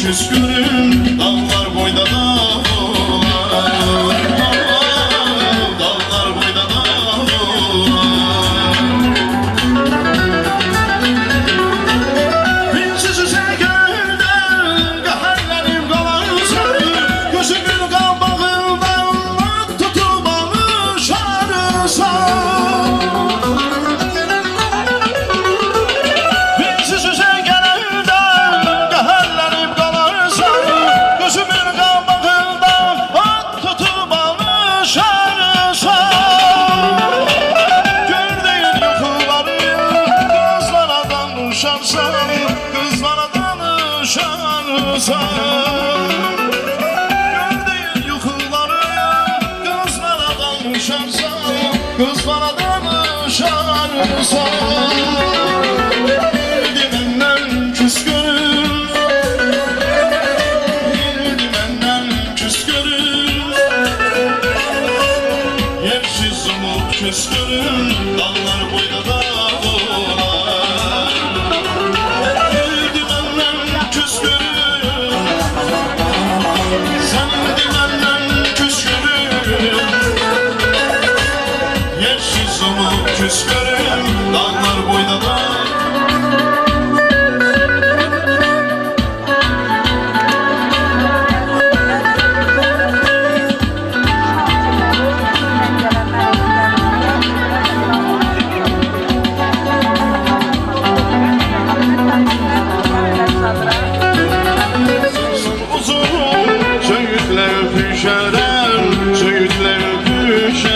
Küskünüm dağlar boyda dağlar, dağlar boyda dağlar. Binsiz üzergörden kahırlarım kalarsan, gözümün kabağından tutup alışarsan. Binsiz üzergörden kahırlarım gözümün kabağından at tutup alışarsan. Gördüğün yuxuları kızlara danışarsan, kızlara danışarsan. Gördüğün yuxuları kızlara danışarsan, kızlara danışarsan. Dimenden küskünüm, küskünüm dağlar boyda dağlar. Dimenden küskünüm, sen dimenden küskünüm. Yersiz umut küskünüm dağlar boyda dağlar. Söğütler düşerem, söğütler düşer.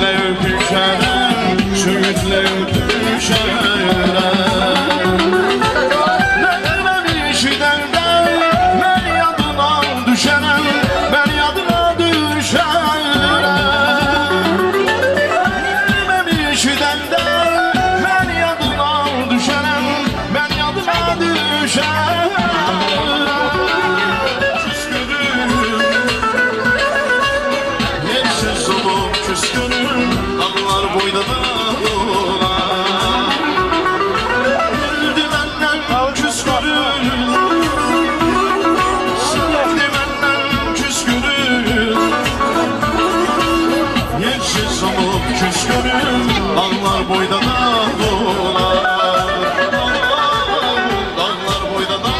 Sütle öpüşərəm, sütle öpüşərəm. Neyləmiş idəndə, mən yadına düşərəm, mən yadına düşərəm. Neyləmiş idəndə, mən yadına düşərəm, mən yadına düşərəm. Küskünüm, dağlar boyda dağlar. Sevdi benden küskünüm, sevdi benden küskünüm. Yersiz olup küskünüm, dağlar boyda dağlar. Dağlar boyda dağlar.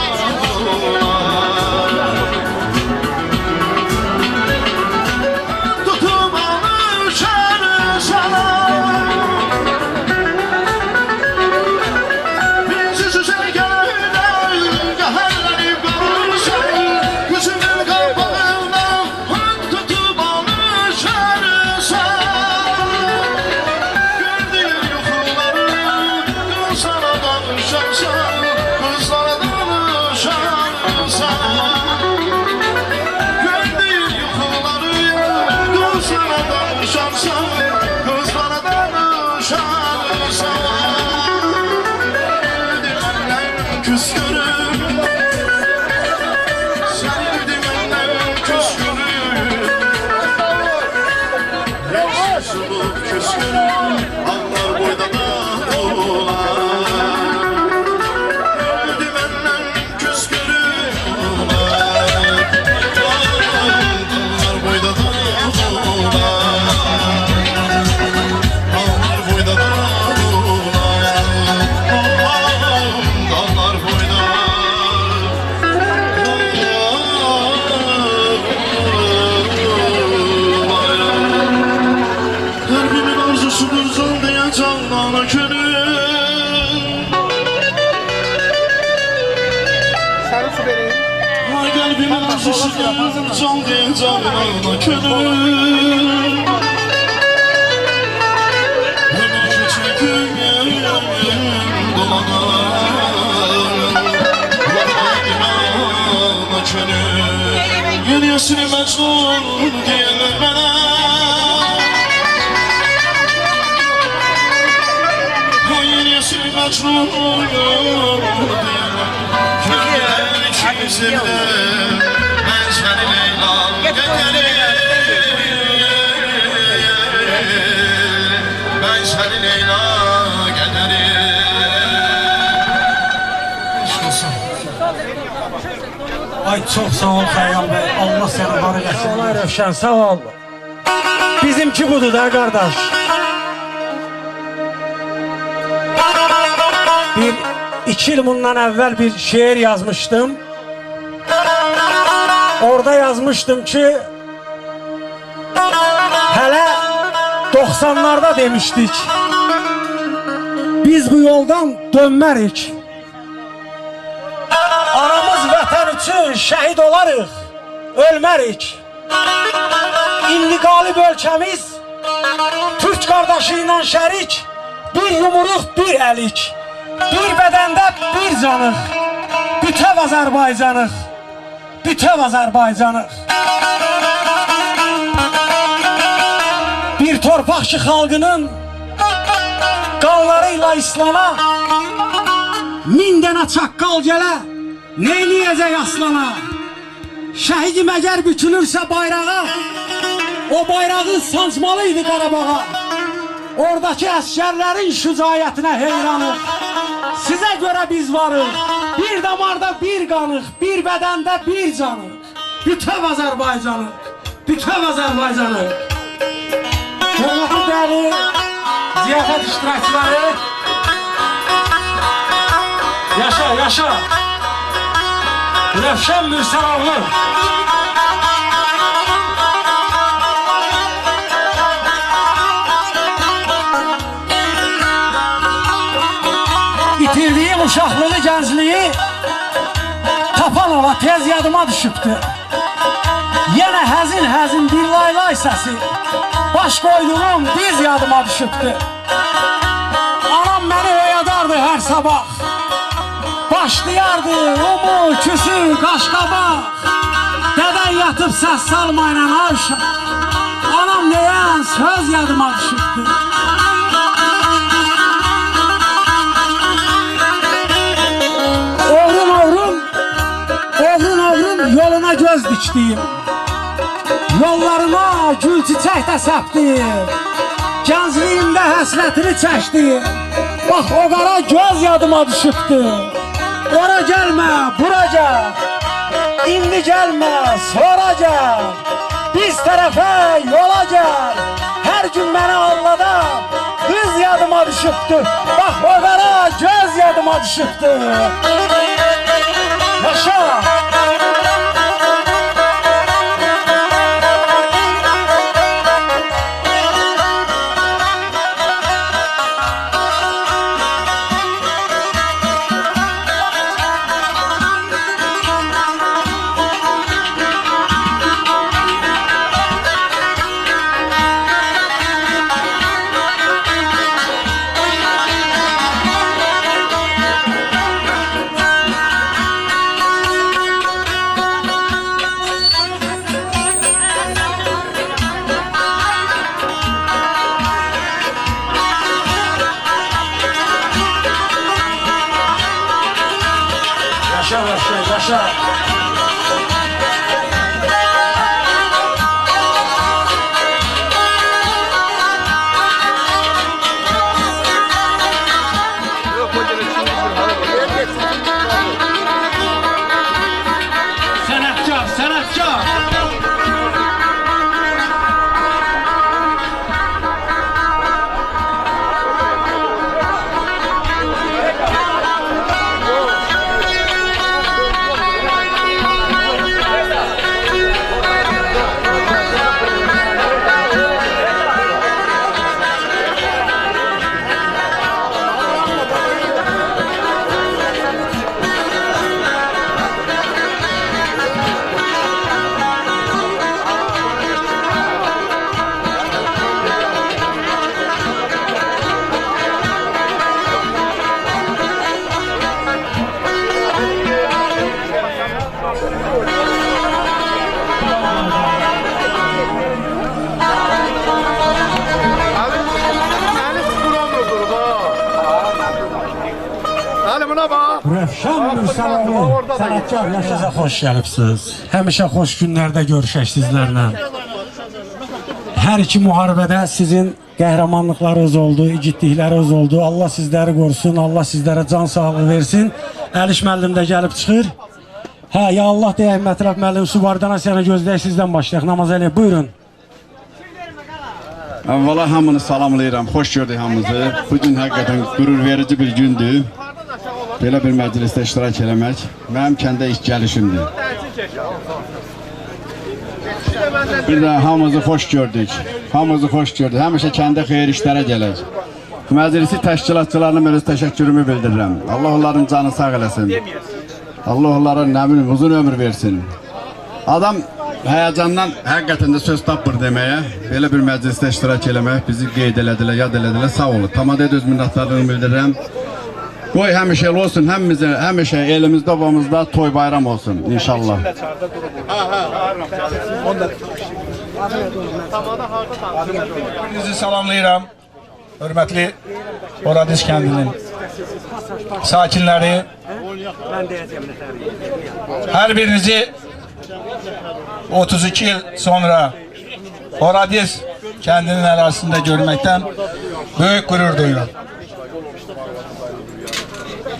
Kalbimin arzusunu çal diye canına könül. Ömür küçük dolanar, kalbime könül. Yeni yaşını Mecnun diyeler bana. Yeni yaşını Mecnun diyeler. İkimizimde ben seni Leyla gederim, ben seni Leyla gederim. Ay çok sağ ol Xəyal Bey. Allah seni var eləsin. Allah Rövşən sağ ol. Bizimki budur da kardeş. Bir 2 yıl bundan evvel bir şiir yazmıştım. Orada yazmıştım ki hele 90'larda demiştik biz bu yoldan dönmərik. Anamız vətən üçün şəhid olarıq, ölmərik. İndi qalib ölkəmiz Türk kardeşi ilə şərik, bir yumruq bir əlik, bir bədəndə bir canıq, bütöv Azərbaycanıq, bütöv Azərbaycanıq. Bir torpaq ki xalqının qanlarıyla İslama, 1000 dənə çaqqal gələ, neyləyəcək aslana? Şəhidim əgər bükülürsə bayrağa, o bayrağın sancmalıydı Qarabağa. Oradakı əskərlərin şücayətinə heyranıq. Sizə görə biz varıq, bir damarda bir qanıq, bir bədəndə bir canıq. Bütöv Azərbaycanıq, bütöv Azərbaycanıq. Hörmətli dəyərli ziyafət iştirakçıları, yaşa, yaşa. Rövşən Mürsəloğlu. İtirdiyim uşaqlığı, gəncliyi tapan ola tez yadıma düşübdü. Yenə həzin bir laylay səsi. Baş qoyduğum biz yadıma düşübdü. Anam məni oyadardı hər sabah. Başlayardı umu, küsü, qaşqabaq. Dədən yatıb səs salmayla avşaq. Anam neyən söz yadıma düşübdü. Oğrun yoluna göz dikdim. Yollarıma gül çiçək də səpdim. Gəncliyimdə həsrətini çəkdim. Bax o qara göz yadıma düşübdü. Ora gəlmə, bura gəl. İndi gəlmə, sonra gəl. Biz tərəfə yola gəl. Hər gün məni anladan qız yadıma düşübdü. Bax o qara göz yadıma düşübdü. Yaşa! Yaşa. Sənətkar. Rəfşan Mürsəloğlu, sənətkar yaşınıza xoş gəlibsiniz. Həmişə xoş günlərdə görüşək sizlərlə. Hər iki müharibədə sizin qəhrəmanlıqlarınız oldu, igidlikləriniz oldu. Allah sizləri qorusun, Allah sizlərə can sağlığı versin. Əliş müəllim də gəlib çıxır. Hə, ya Allah deyək, Mətrəf müəllim, Subardan Asiyanı gözləyək, sizdən başlayaq. Namaz eləyək, buyurun. Əvvəla hamını salamlayıram, xoş gördük hamınızı. Bugün həqiqətən qürur verici bir gündür. Belə bir məclisdə iştirak eləmək mənim kəndə ilk gəlişimdir. Bir də hamımızı xoş gördük. Həmişə kəndə xeyir işlərə gələk. Məclisi təşkilatçılarına öz təşəkkürümü bildirirəm. Allah onların canı sağ eləsin. Allah onlara nə bilim uzun ömür versin. Adam həyəcandan həqiqətən də söz tapmır deməyə. Belə bir məclisdə iştirak eləmək bizi qeyd elədilər, yad elədilər. Sağ olun. Tamamilə öz minnətdarlığımı bildirirəm. Qoy həmişə olsun, həmişə elimizdə, obamızda toy bayram olsun inşallah. Hepinizi salamlayıram. Hörmətli Horadiz kəndinin sakinləri. Hər birinizi 32 il sonra Horadiz kəndinin ərazisində görməkdən böyük qürur duyuram.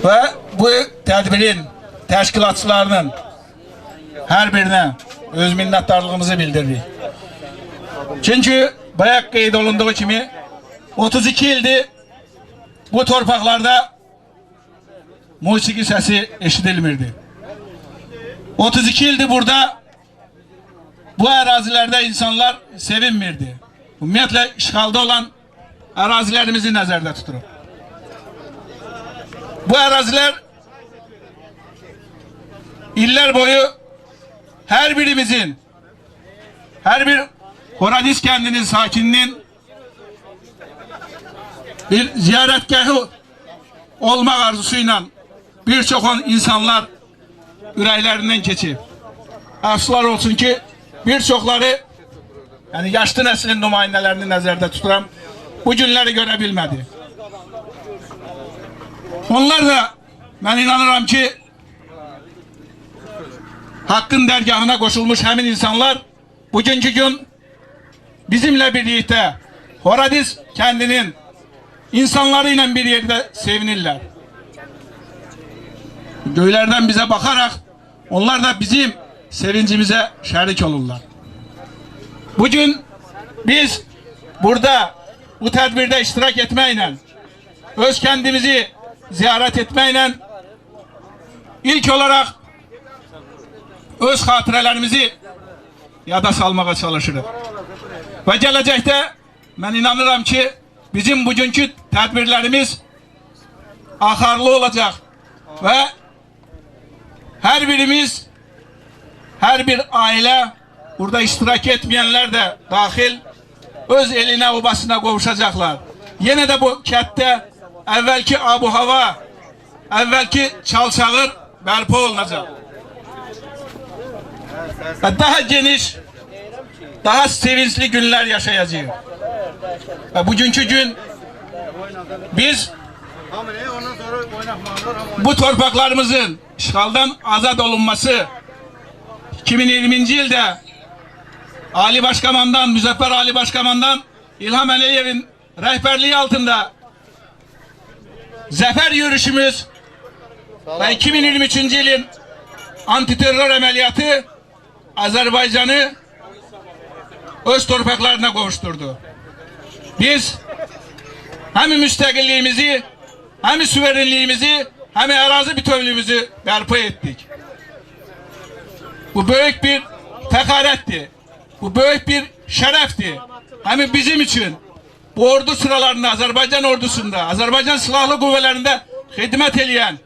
Və bu tədbirin təşkilatçılarının hər birinə öz minnətdarlığımızı bildiririk. Çünki bayaq qeyd olunduğu kimi 32 ildir bu torpaqlarda musiqi səsi eşidilmirdi. 32 ildir burada bu ərazilərdə insanlar sevinmirdi. Ümumiyyətlə işğalda olan ərazilərimizi nəzərdə tuturuq. Bu ərazilər illər boyu hər birimizin her bir Horadiz kendinin sakininin bir ziyaretgahı olmak arzusuyla birçok insanlar yüreklerinden geçip afsuslar olsun ki birçokları yani yaşlı neslin nümayəndələrini nəzərdə tuturam bu günləri görə bilmədi. Onlar da ben inanıram ki hakkın dergahına koşulmuş həmin insanlar bugünkü gün bizimle birlikte Horadiz kendinin insanlarıyla bir yerde sevinirler. Göylerden bize bakarak onlar da bizim sevincimize şerik olurlar. Bugün biz burada bu tedbirde iştirak etmeyle, öz kendimizi ziyaret etmeyle ilk olarak öz hatırelerimizi yada salmaya çalışırız. Ve gelecekte ben inanıram ki bizim bugünkü tedbirlerimiz akarlı olacak ve her birimiz, her bir aile, burada iştirak etmeyenler de dahil öz eline obasına kavuşacaklar. Yine de bu kentte evvelki abu hava, evvelki çalçağır bərpa olunacak. Ve daha geniş, daha sevinçli günler yaşayacağız. Ve bugünkü gün biz bu torpaklarımızın işgaldan azad olunması 2020. yılda Ali Başkomandan, Müzeffer Ali Başkomandan İlham Əliyev'in rehberliği altında zafer yürüyüşümüz ve 2023. yılın antiterör ameliyatı Azerbaycan'ı öz torpaklarına kavuşturdu. Biz hem müstakilliğimizi, hem süverenliğimizi, hem arazi bütünlüğümüzü bərpa ettik. Bu büyük bir fekaretti. Bu büyük bir şerefti. Hem bizim için bu ordu sıralarında, Azerbaycan ordusunda, Azerbaycan Silahlı Kuvvelerinde hizmet edilen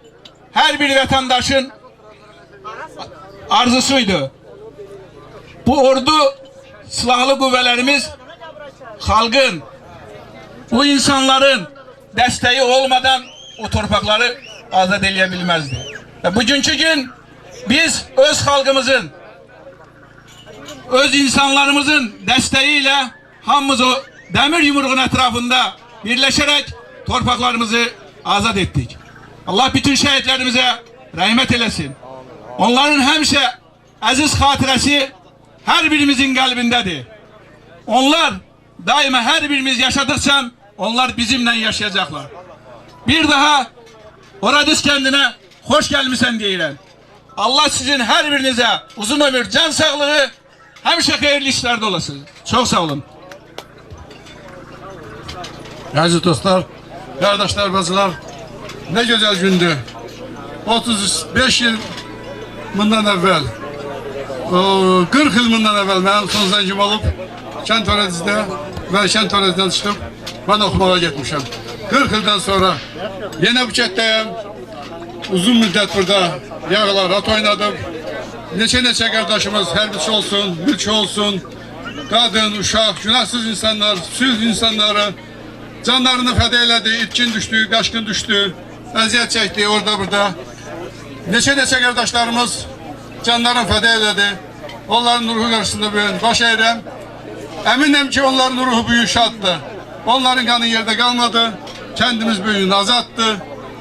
her bir vatandaşın arzusuydu. Bu ordu silahlı kuvvelerimiz halkın, bu insanların desteği olmadan o torpakları azad edebilmezdi. Ve bugünkü gün biz öz halkımızın, öz insanlarımızın desteğiyle hamımız o demir yumruğun etrafında birleşerek torpaklarımızı azad ettik. Allah bütün şehitlerimize rahmet eylesin. Onların hemşe aziz hatırası her birimizin kalbindedir. Onlar daima her birimiz yaşadıkça onlar bizimle yaşayacaklar. Bir daha Horadiz kendine hoş gelmişsen diyelim. Allah sizin her birinize uzun ömür, can sağlığı, hemşe hayırlı işlerde olasınız. Çok sağ olun. Aziz dostlar, kardeşler, bacılar, ne güzel gündü. 35 yıl bundan evvel, 40 yıl bundan evvel benim son zencim olup Kent Horadiz'de ve Kent Horadiz'den çıkıp ben okumaya gitmişim. 40 yıldan sonra yine bu kentteyim. Uzun müddet burada yağlar, at oynadım. Neçe kardeşimiz hərbiçi olsun, mülkçü olsun, kadın, uşaq, günahsız insanlar, sülh insanları canlarını fəda elədi, itkin düştü, qaşqın düştü, əziyyət çəkdi orada burada. Neçə kardeşlerimiz canlarını fəda elədi. Onların ruhu karşısında bugün baş eğrəm. Eminim ki onların ruhu bugün şaddır. Onların kanı yerde kalmadı. Kendimiz bugün azaddı.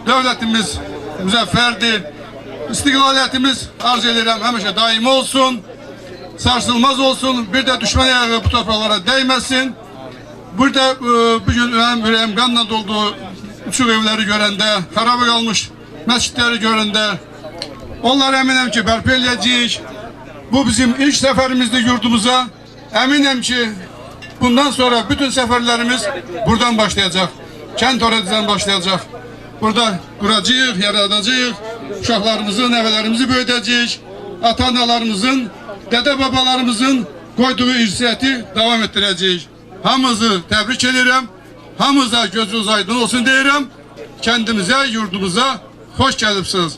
Devletimiz müzefferdi. İstiqlaliyyətimiz arz edirəm həmişə daimi olsun, sarsılmaz olsun, bir de düşman ayağı bu topraklara değmesin. Burada bugün ürəyim qanla dolduğu uçuq evləri görəndə, xarabı qalmış məscidləri görəndə onları əminəm ki bərpa eləyəcəyik. Bu bizim ilk səfərimizdir yurdumuza. Əminəm ki bundan sonra bütün səfərlərimiz buradan başlayacaq. Kent Horadiz'den başlayacaq. Burada kuracağıq, yaradacağıq. Uşaqlarımızı, nəvələrimizi böyüdəcəyik. Ata-analarımızın, dədə-babalarımızın koyduğu irsiyəti devam etdirəcəyik. Hamınızı təbrik edirəm. Hamınıza gözünüz aydın olsun deyirəm. Kendimize, yurdumuza hoş gəlibsiniz.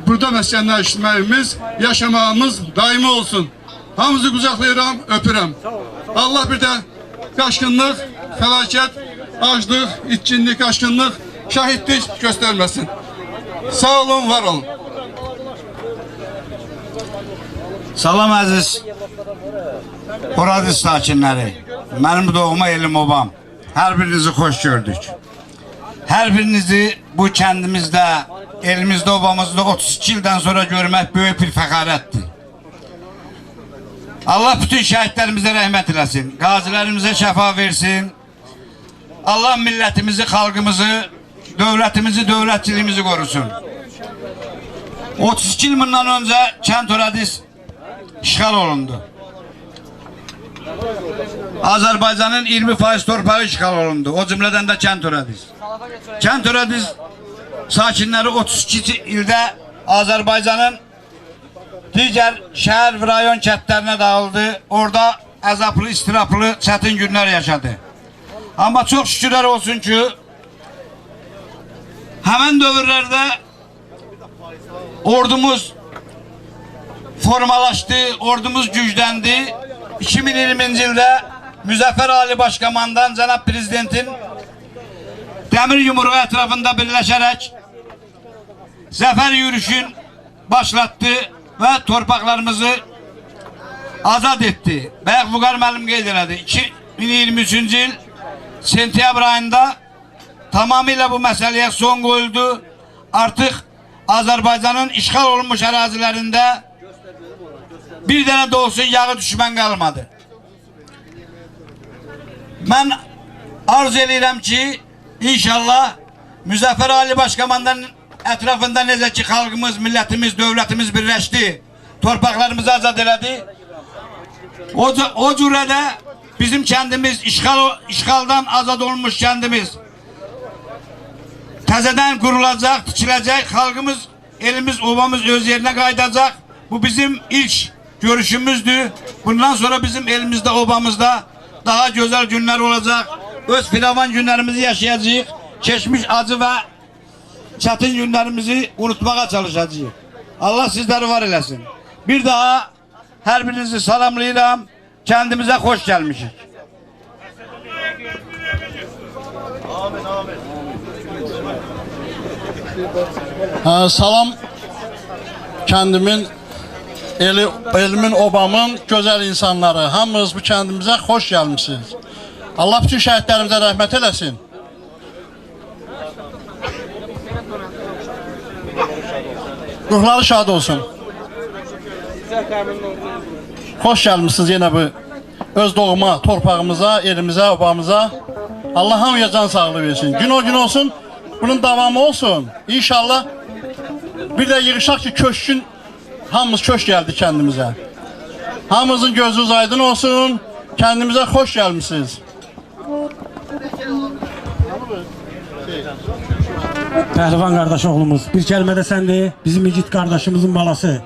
Burada məskənlər işitməyimiz, yaşamağımız daimi olsun. Hamınızı qucaqlayıram, öpürəm. Allah bir də qaşqınlıq, fəlakət, aclıq, itkinlik, qaşqınlıq, şəhidlik göstərməsin. Sağ olun, var olun. Salam əziz Horadiz sakinləri. Mənim doğma elim obam. Hər birinizi xoş gördük. Hər birinizi bu kəndimizdə, elimizdə, obamızda 32 ildən sonra görmək böyük bir fəxarətdir. Allah bütün şəhidlərimizə rəhmət eləsin. Qazilərimizə şəfa versin. Allah millətimizi, xalqımızı, dövlətimizi, dövlətçiliyimizi qorusun. 32 il bundan öncə kənd Horadiz işğal olundu. Azərbaycanın 20% torpağı işğal olundu. O cümlədən də kənd Horadiz. Kənd Horadiz sakinləri 32 ildə Azərbaycanın digər şəhər və rayon kəndlərinə dağıldı. Orada əzablı, istiraplı, çətin günlər yaşadı. Amma çox şükürlər olsun ki, həmən dövrlərdə ordumuz formalaşdı, ordumuz gücləndi. 2020-ci ildə Müzəffər Ali Başkomandan Cənab Prezidentin dəmir yumruğu ətrafında birləşərək zəfər yürüyüşün başlatdı və torpaqlarımızı azad etdi. Bayaq Vüqar müəllim qeyd elədi. 2023-cü il sentyabr ayında tamamilə bu məsələyə son qoyuldu. Artıq Azərbaycanın işğal olunmuş ərazilərində bir dənə də olsun yağı düşmən qalmadı. Mən arzu edirəm ki, inşallah Müzəffər Ali Başkomandanın ətrafında necə ki xalqımız, millətimiz, dövlətimiz birləşdi, torpaqlarımızı azad elədi. O cürədə bizim kəndimiz, işğaldan azad olmuş kəndimiz təzədən qurulacaq, tikiləcək, xalqımız, elimiz, obamız öz yerinə qaydacaq. Bu bizim ilk görüşümüzdür. Bundan sonra bizim elimizdə, obamızda daha gözəl günlər olacaq. Öz firavan günlərimizi yaşayacağıq. Keçmiş acı və çətin günlərimizi unutmağa çalışacağıq. Allah sizləri var eləsin. Bir daha hər birinizi salamlayıram. Kəndimizə xoş gəlmişik. Amin, amin. Salam kəndimin, elimin, obamın gözəl insanları. Hamınız bu kəndimizə xoş gəlmişsiniz. Allah bütün şəhidlərimizə rəhmət eləsin. Ruhları şad olsun. Xoş gəlmişsiniz yenə bu öz doğma torpağımıza, elimizə, obamıza. Allah hamıya can sağlığı versin. Gün o gün olsun, bunun davamı olsun. İnşallah bir də yığışaq ki, köşkün, hamımız köş gəldi kəndimizə. Hamımızın gözünüz aydın olsun, kəndimizə xoş gəlmişsiniz. Pəhlivan qardaş oğlumuz, bir kəlmədə sən de, bizim igid qardaşımızın balası.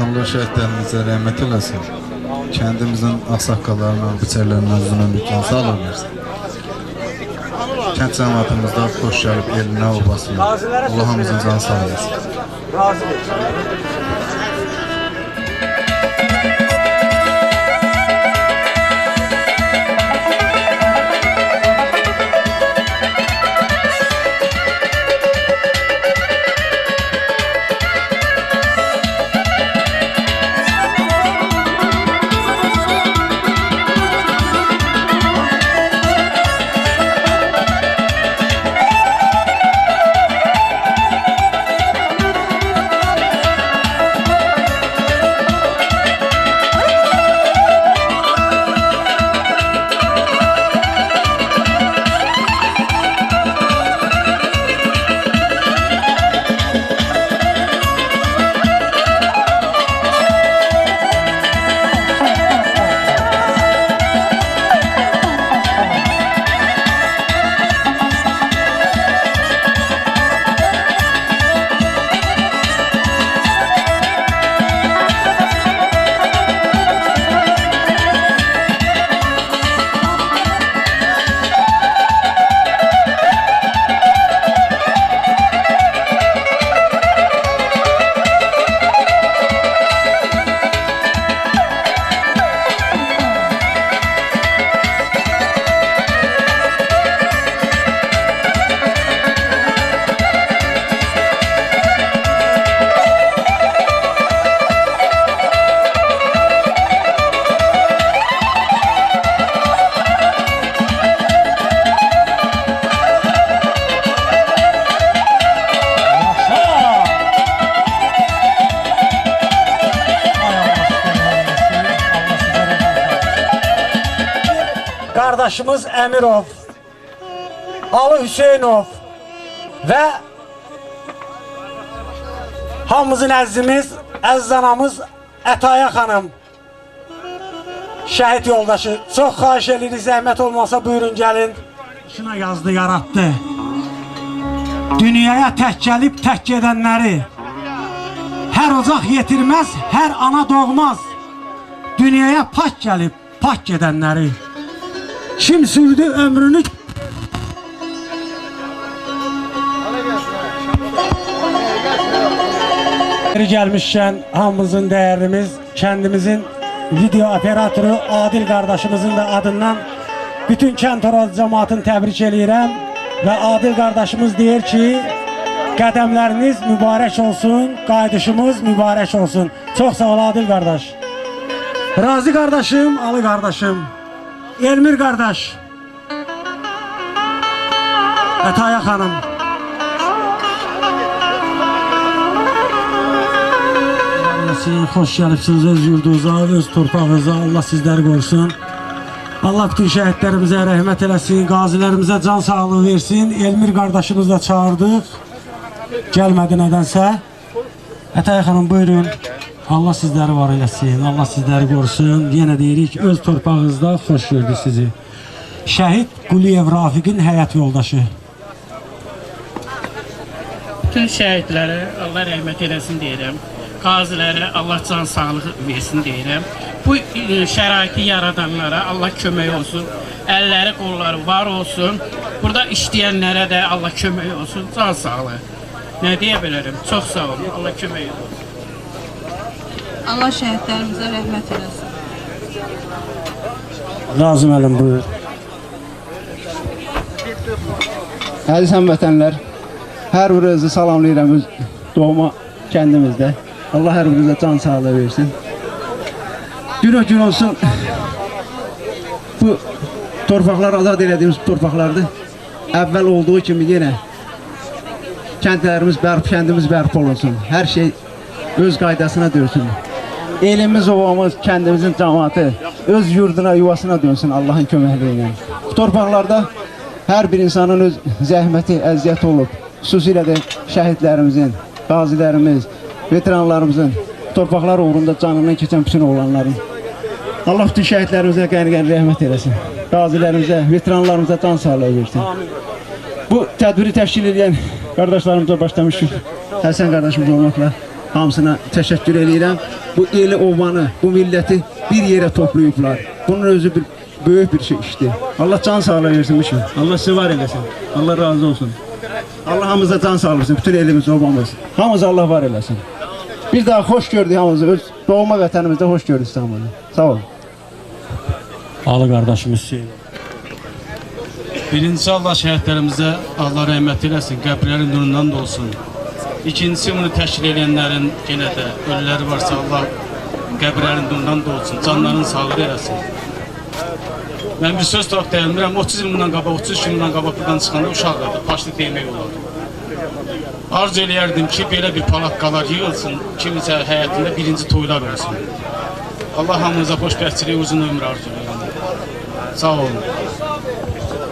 Allah şəhidlərimizə rəhmət eləsin. Kəndimizin ağsaqqallarına, biçərlərinə uzun ömür can sağlıq versin. Kənd cəmiyyətimizdə xoş gəlib elinə, obasına. Allah hamımızın can sağlıq versin. qardaşımız Əmirov, Ali Hüseynov və hamımızın əzizimiz, əziz anamız Ətaya xanım, şəhid yoldaşı. Çox xahiş edirik, zəhmət olmasa buyurun gəlin. Şuna yazdı, yarattı. Dünyaya tək gəlib tək gedənləri, hər ocaq yetirməz, hər ana doğmaz. Dünyaya pak gəlib pak gedənləri, kim sürdü ömrünü. Gəlmişkən hamımızın dəyərlimiz, kəndimizin video operatoru Adil qardaşımızın da adından bütün kənd Horaz cəmaatını təbrik eləyirəm və Adil qardaşımız deyir ki, qədəmləriniz mübarək olsun, qayıdışımız mübarək olsun. Çox sağ ol Adil qardaş. Razi qardaşım, Ali qardaşım, Elmir qardaş, Ətaya xanım. Xoş gəlibsiniz öz yurdunuza, öz torpağınıza. Allah sizləri qorusun. Allah bütün şəhidlərimizə rəhmət eləsin, qazilərimizə can sağlığı versin. Elmir qardaşımızı da çağırdıq. Gəlmədi nədənsə. Ətaya xanım buyurun. Allah sizləri var eləsin, Allah sizləri qorusun. Yenə deyirik, öz torpağınızda xoş gördük sizi. Şəhid Quliyev Rafiqin həyat yoldaşı. Bütün şəhidlərə Allah rəhmət eləsin deyirəm. Qazilərə Allah can sağlığı versin deyirəm. Bu şəraiti yaradanlara Allah kömək olsun. Əlləri, qolları var olsun. Burada işləyənlərə də Allah kömək olsun. Can sağlığı. Nə deyə bilərəm? Çox sağ olun. Allah kömək olsun. Allah şəhidlərimizə rəhmət eləsin. Nazım əlim buyur. Əziz həmvətənlər, hər birinizi salamlayıram öz doğma kəndimizdə. Allah hər birinizə can sağlığı versin. Gün olsun, bu torpaqlar azad elədiyimiz torpaqlardır. Əvvəl olduğu kimi yenə kəndlərimiz bərpa olunsun. Hər şey öz qaydasına dönsün. Elimiz, ovamız, kəndimizin cəmaatı öz yurduna, yuvasına dönsün Allahın köməkliyi ilə. Bu torpaqlarda hər bir insanın öz zəhməti, əziyyəti olub. Xüsusilə də şəhidlərimizin, qazilərimiz, veteranlarımızın, torpaqlar uğrunda canından keçən bütün oğlanların. Allah bütün şəhidlərimizə qəni-qəni rəhmət eləsin. Qazilərimizə, veteranlarımıza can sağlığı versin. Bu tədbiri təşkil edən qardaşlarımıza başlamış Həsən qardaşımız olmaqla hamısına təşəkkür edirəm. Bu eli ovanı, bu milləti bir yerə toplayıblar. Bunun özü böyük bir işdir. Allah can sağlığı versin bu şey. Allah sizi var eləsin. Allah razı olsun. Allah hamımıza can sağlığı versin. Bütün elimiz, obamız. Hamımız Allah var eləsin. Bir daha xoş gördük hamımızı. Öz doğma vətənimizdə xoş gördük hamımızı. Sağ olun. Ali qardaşımız Hüseyin. Birincisi Allah şəhidlərimizə Allah rəhmət eləsin, qəbirlərin nurundan da olsun. İkincisi bunu təşkil edənlərin yenə də ölüləri varsa Allah qəbirlərin nurundan da olsun, canlarını sağlığı eləsin. Mən bir söz tapıb deyilmirəm, 30 il bundan qabaq, 33 il bundan qabaq buradan çıxanda uşaqlardır, paşlıq demək olar. Arzu eləyərdim ki, belə bir palaqqalar yığılsın, kimisə həyatında birinci toylar olsun. Allah hamınıza xoşbəxtçilik, uzun ömür arzu edirəm. Sağ olun.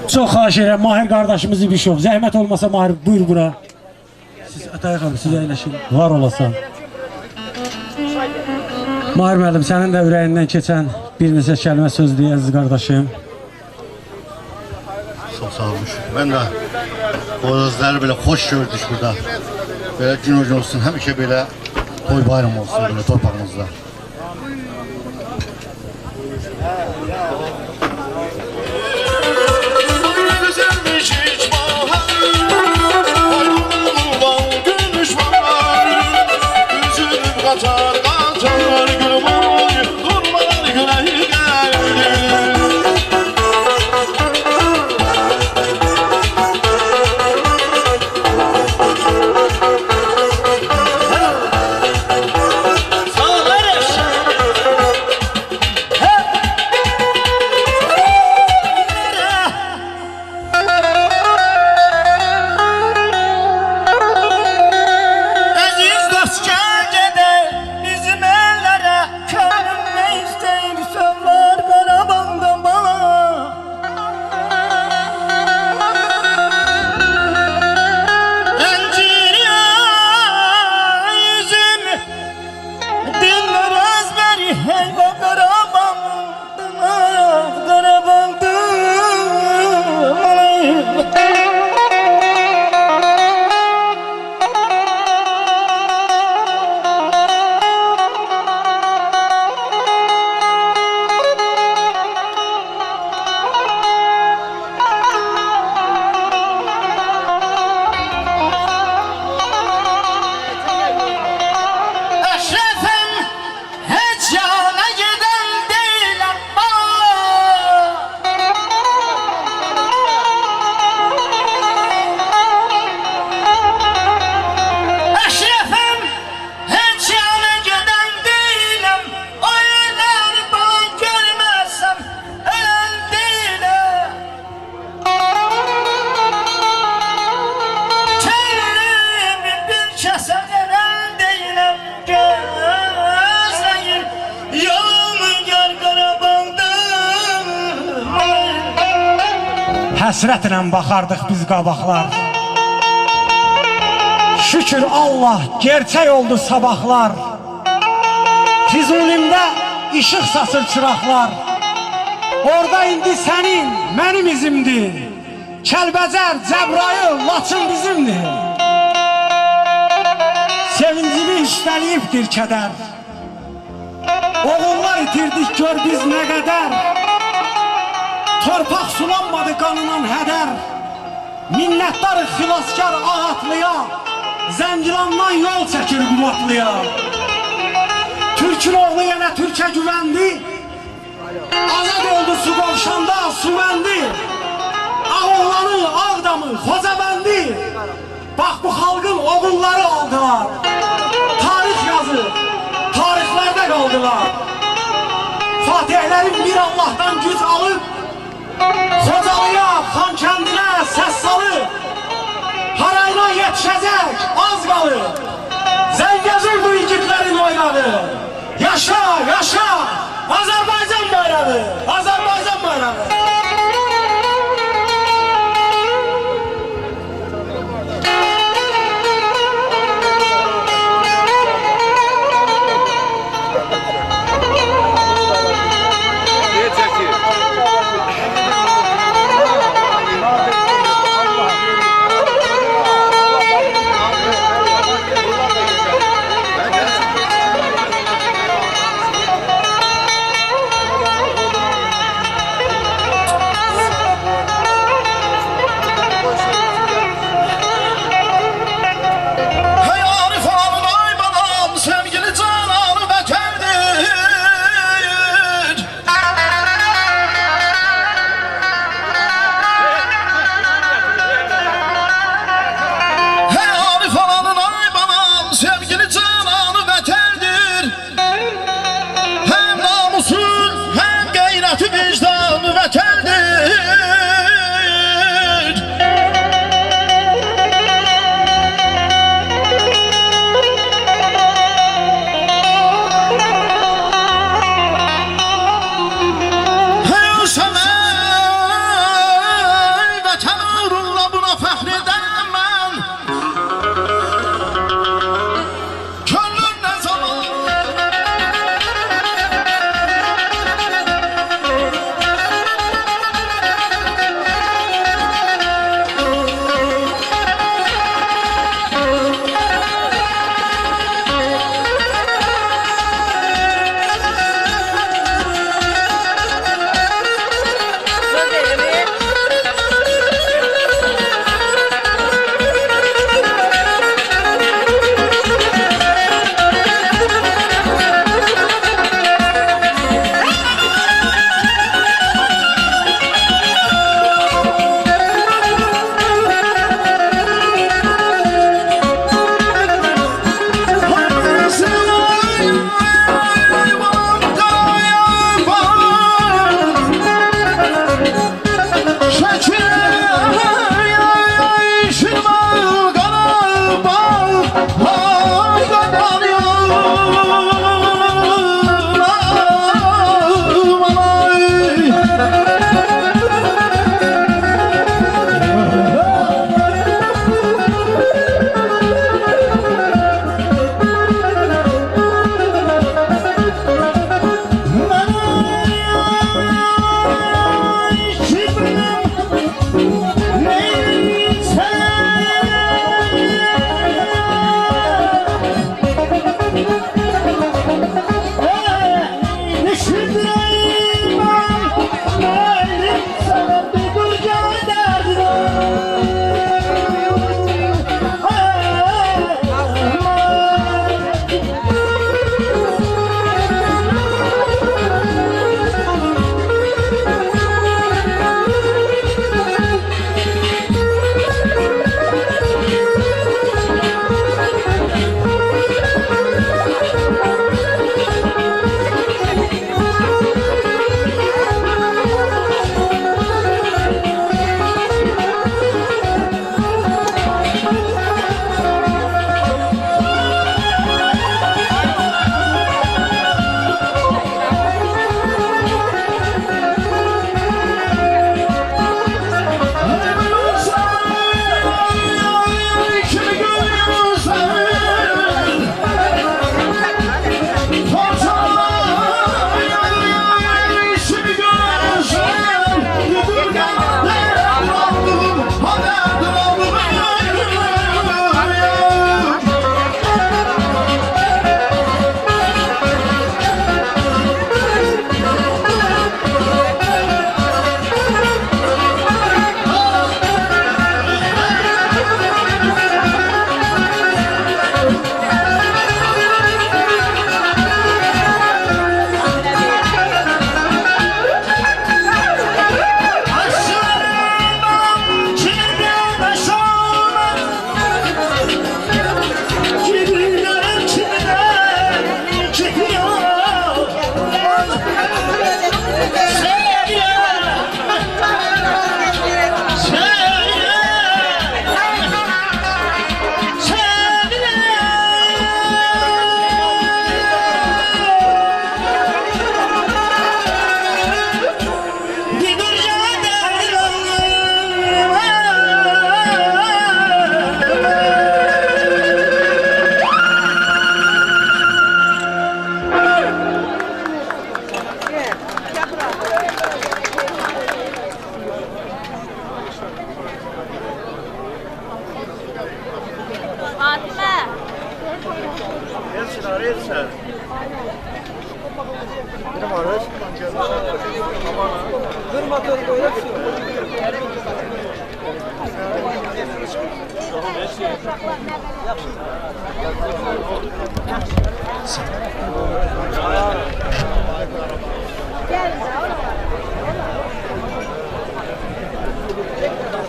Çox xahiş edirəm, Mahir qardaşımız İbişov. Zəhmət olmasa Mahir, buyur bura. Siz Ətaya xanım, siz əyləşin, var olasan. Mahir müəllim, sənin də ürəyindən keçən bir neçə kəlmə söz deyə, əziz qardaşım. Çox sağ olmuş. Mən də Horazları belə xoş gördük burada. Belə gün olsun, həmişə belə toy bayram olsun belə torpağımızda. həsrətlə baxardıq biz qabaqlar. Şükür Allah, gerçək oldu sabahlar. Füzulimdə işıq saçır çıraqlar. Orada indi sənin, mənim izimdir. Kəlbəcər, Cəbrayıl, Laçın bizimdir. Sevincimi üstəliyibdir kədər. Oğullar itirdik gör biz nə qədər. Torpaq sulanmadı qanınan hədər. Minnətdarı xilaskar ağatlıya, Zəngilandan yol çəkir Qubatlıya. Türkün oğlu yenə Türkə güvəndi. Azad oldu su qovşanda suvendi. Ağoğlanı, Ağdamı, Xocabəndi. Bax bu xalqın oğulları aldılar. Tarix yazır, tarixlərdə qaldılar. Fatihlərin bir Allahdan güc alıb, Xocalıya, Xankəndinə səs salıb. Harayla yetişəcək, az qalır. Zəngəzurdu igidlərin oynağı. Yaşa, yaşa, Azərbaycan bayrağı, Azərbaycan bayrağı.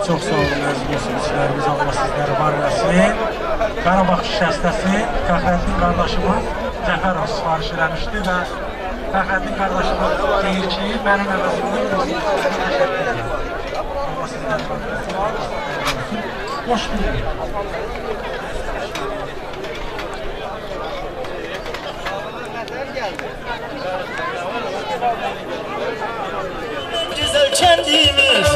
Çok sağ olun əziz dostlarımız, Allah sizləri var eləsin. Qarabağ şəstəsi Fəxrəddin qardaşımız Cəfərov sifariş eləmişdi və Fəxrəddin qardaşımız deyir ki, mənim əvəzimdən Allah sizləri var eləsin. Hoş bulduk. Güzel kendimiz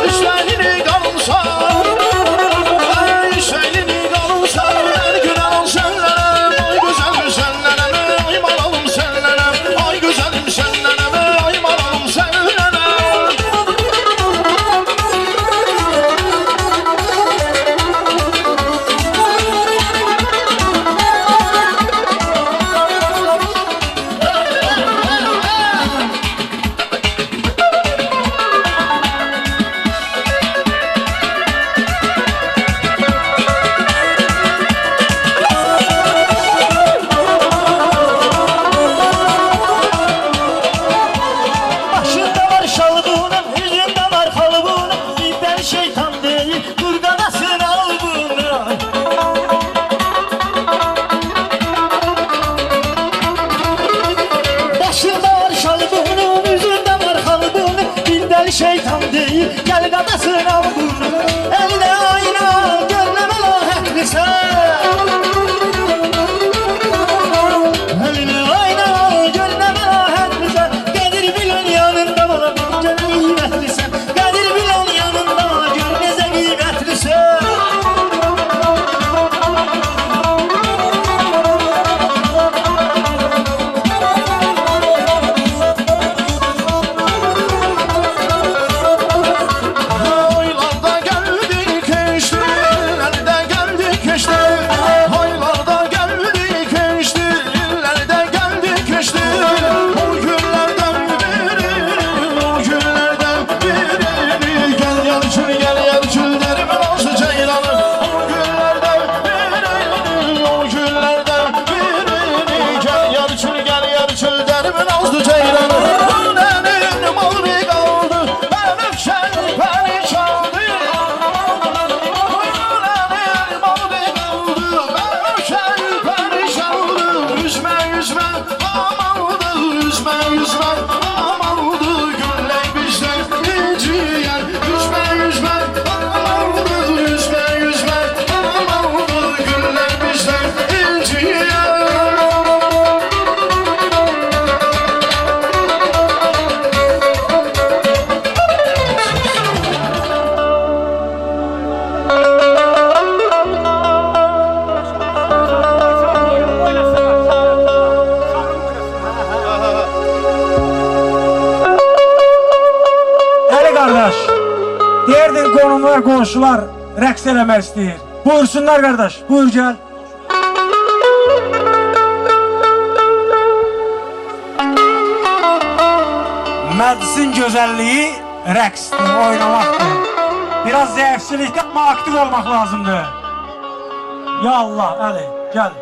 Hüseyin'i qalımsan, Hüseyin komşular rəqs eləmək istəyir. Buyursunlar qardaş, buyur gəl. Məclisin gözəlliyi rəqsdir, oynamaqdır. Biraz zəifçilikdə amma aktiv olmaq lazımdır. Ya Allah, Əli, gəl.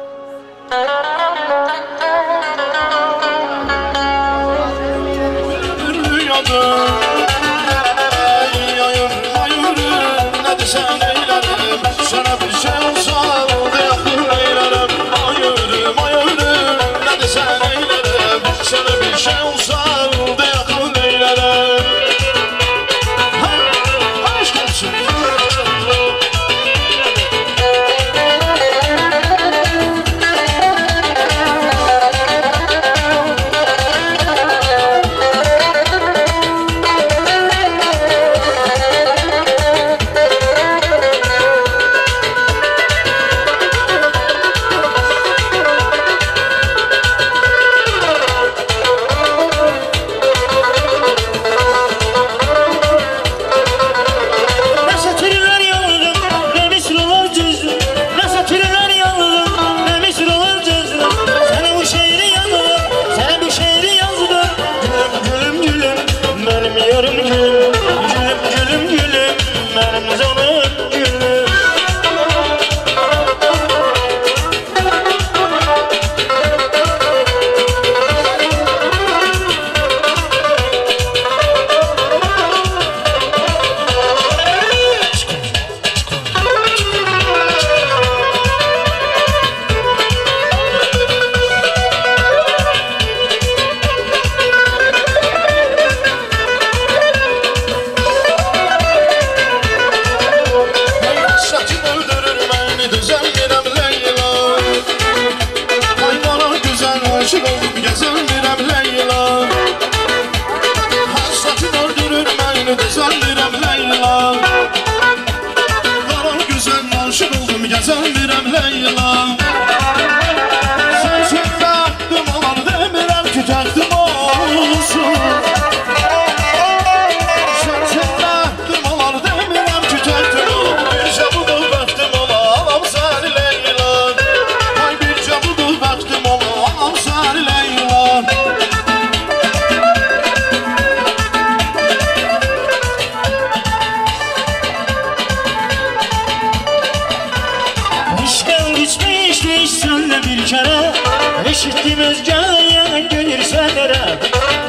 Eşittim özgəyə gönül sənərə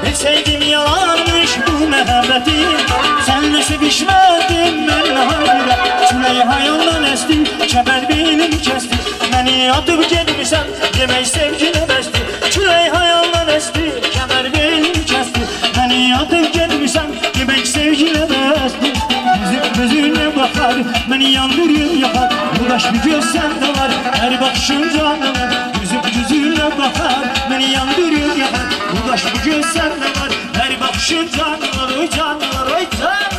Bilsəydim yalanmış bu məhəbbətim Sənlə sevişmədim mən hayrə Çüləy hayaldan əsti, kəbər benim kəsti Məni atıb gedmirsən, demək sevginə bəsti Çüləy hayaldan əsti, kəbər benim kəsti Məni atıb gedmirsən, demək sevginə bəsti Yüzüm gözünə baxar, məni yandırır yapar Uğraş bir göz səndə var, hər baxışın canımı Yüzüne bakar, beni yandırır yakar Uğraş bu göz sende var Her bakışın canlar, oy canlar, oy canlar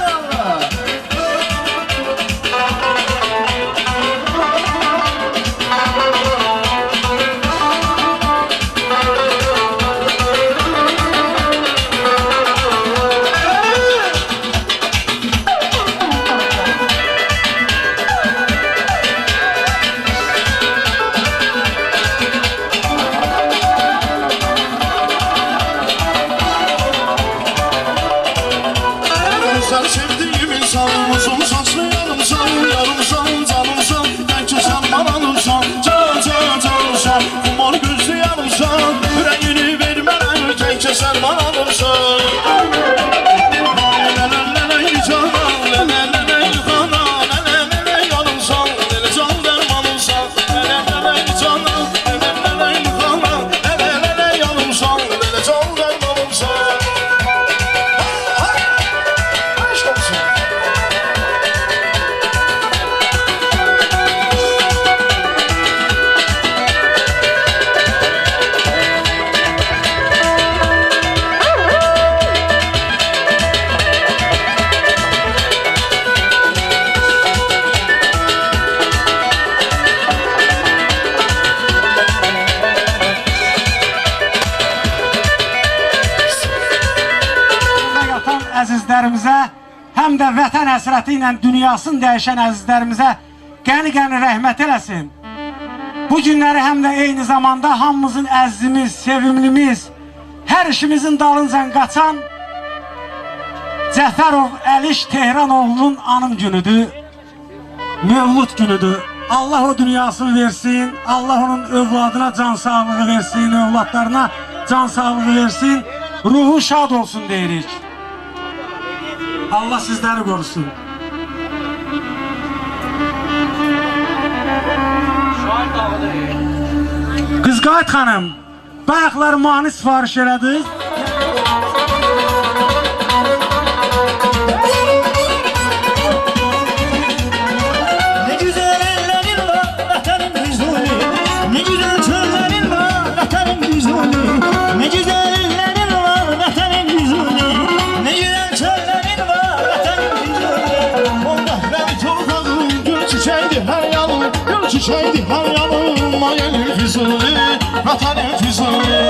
həm də vətən həsrəti ilə dünyasını dəyişən əzizlərimizə qəni-qəni rəhmət eləsin. Bu günləri həm də eyni zamanda hamımızın əzizimiz, sevimlimiz, hər işimizin dalınca qaçan Cəfərov Əliş Tehranoğlu'nun anım günüdür, mövlud günüdür. Allah o dünyasını versin, Allah onun övladına can sağlığı versin, övladlarına can sağlığı versin, ruhu şad olsun deyirik. Allah sizləri qorusun. Qızqayıt xanım, bayaqları mahnı sifariş elədiniz. Ne güzel ellerin var vatanın güzeli, ne güzel çöllerin var vatanın güzeli, ne güzel ellerin var vatanın güzeli, ne güzel çöllerin var vatanın güzeli. Onda beni torpağım gül çiçeğiydi her yanım, gül çiçeğiydi her yanım. Mayenin füzuli, vatanın füzuli.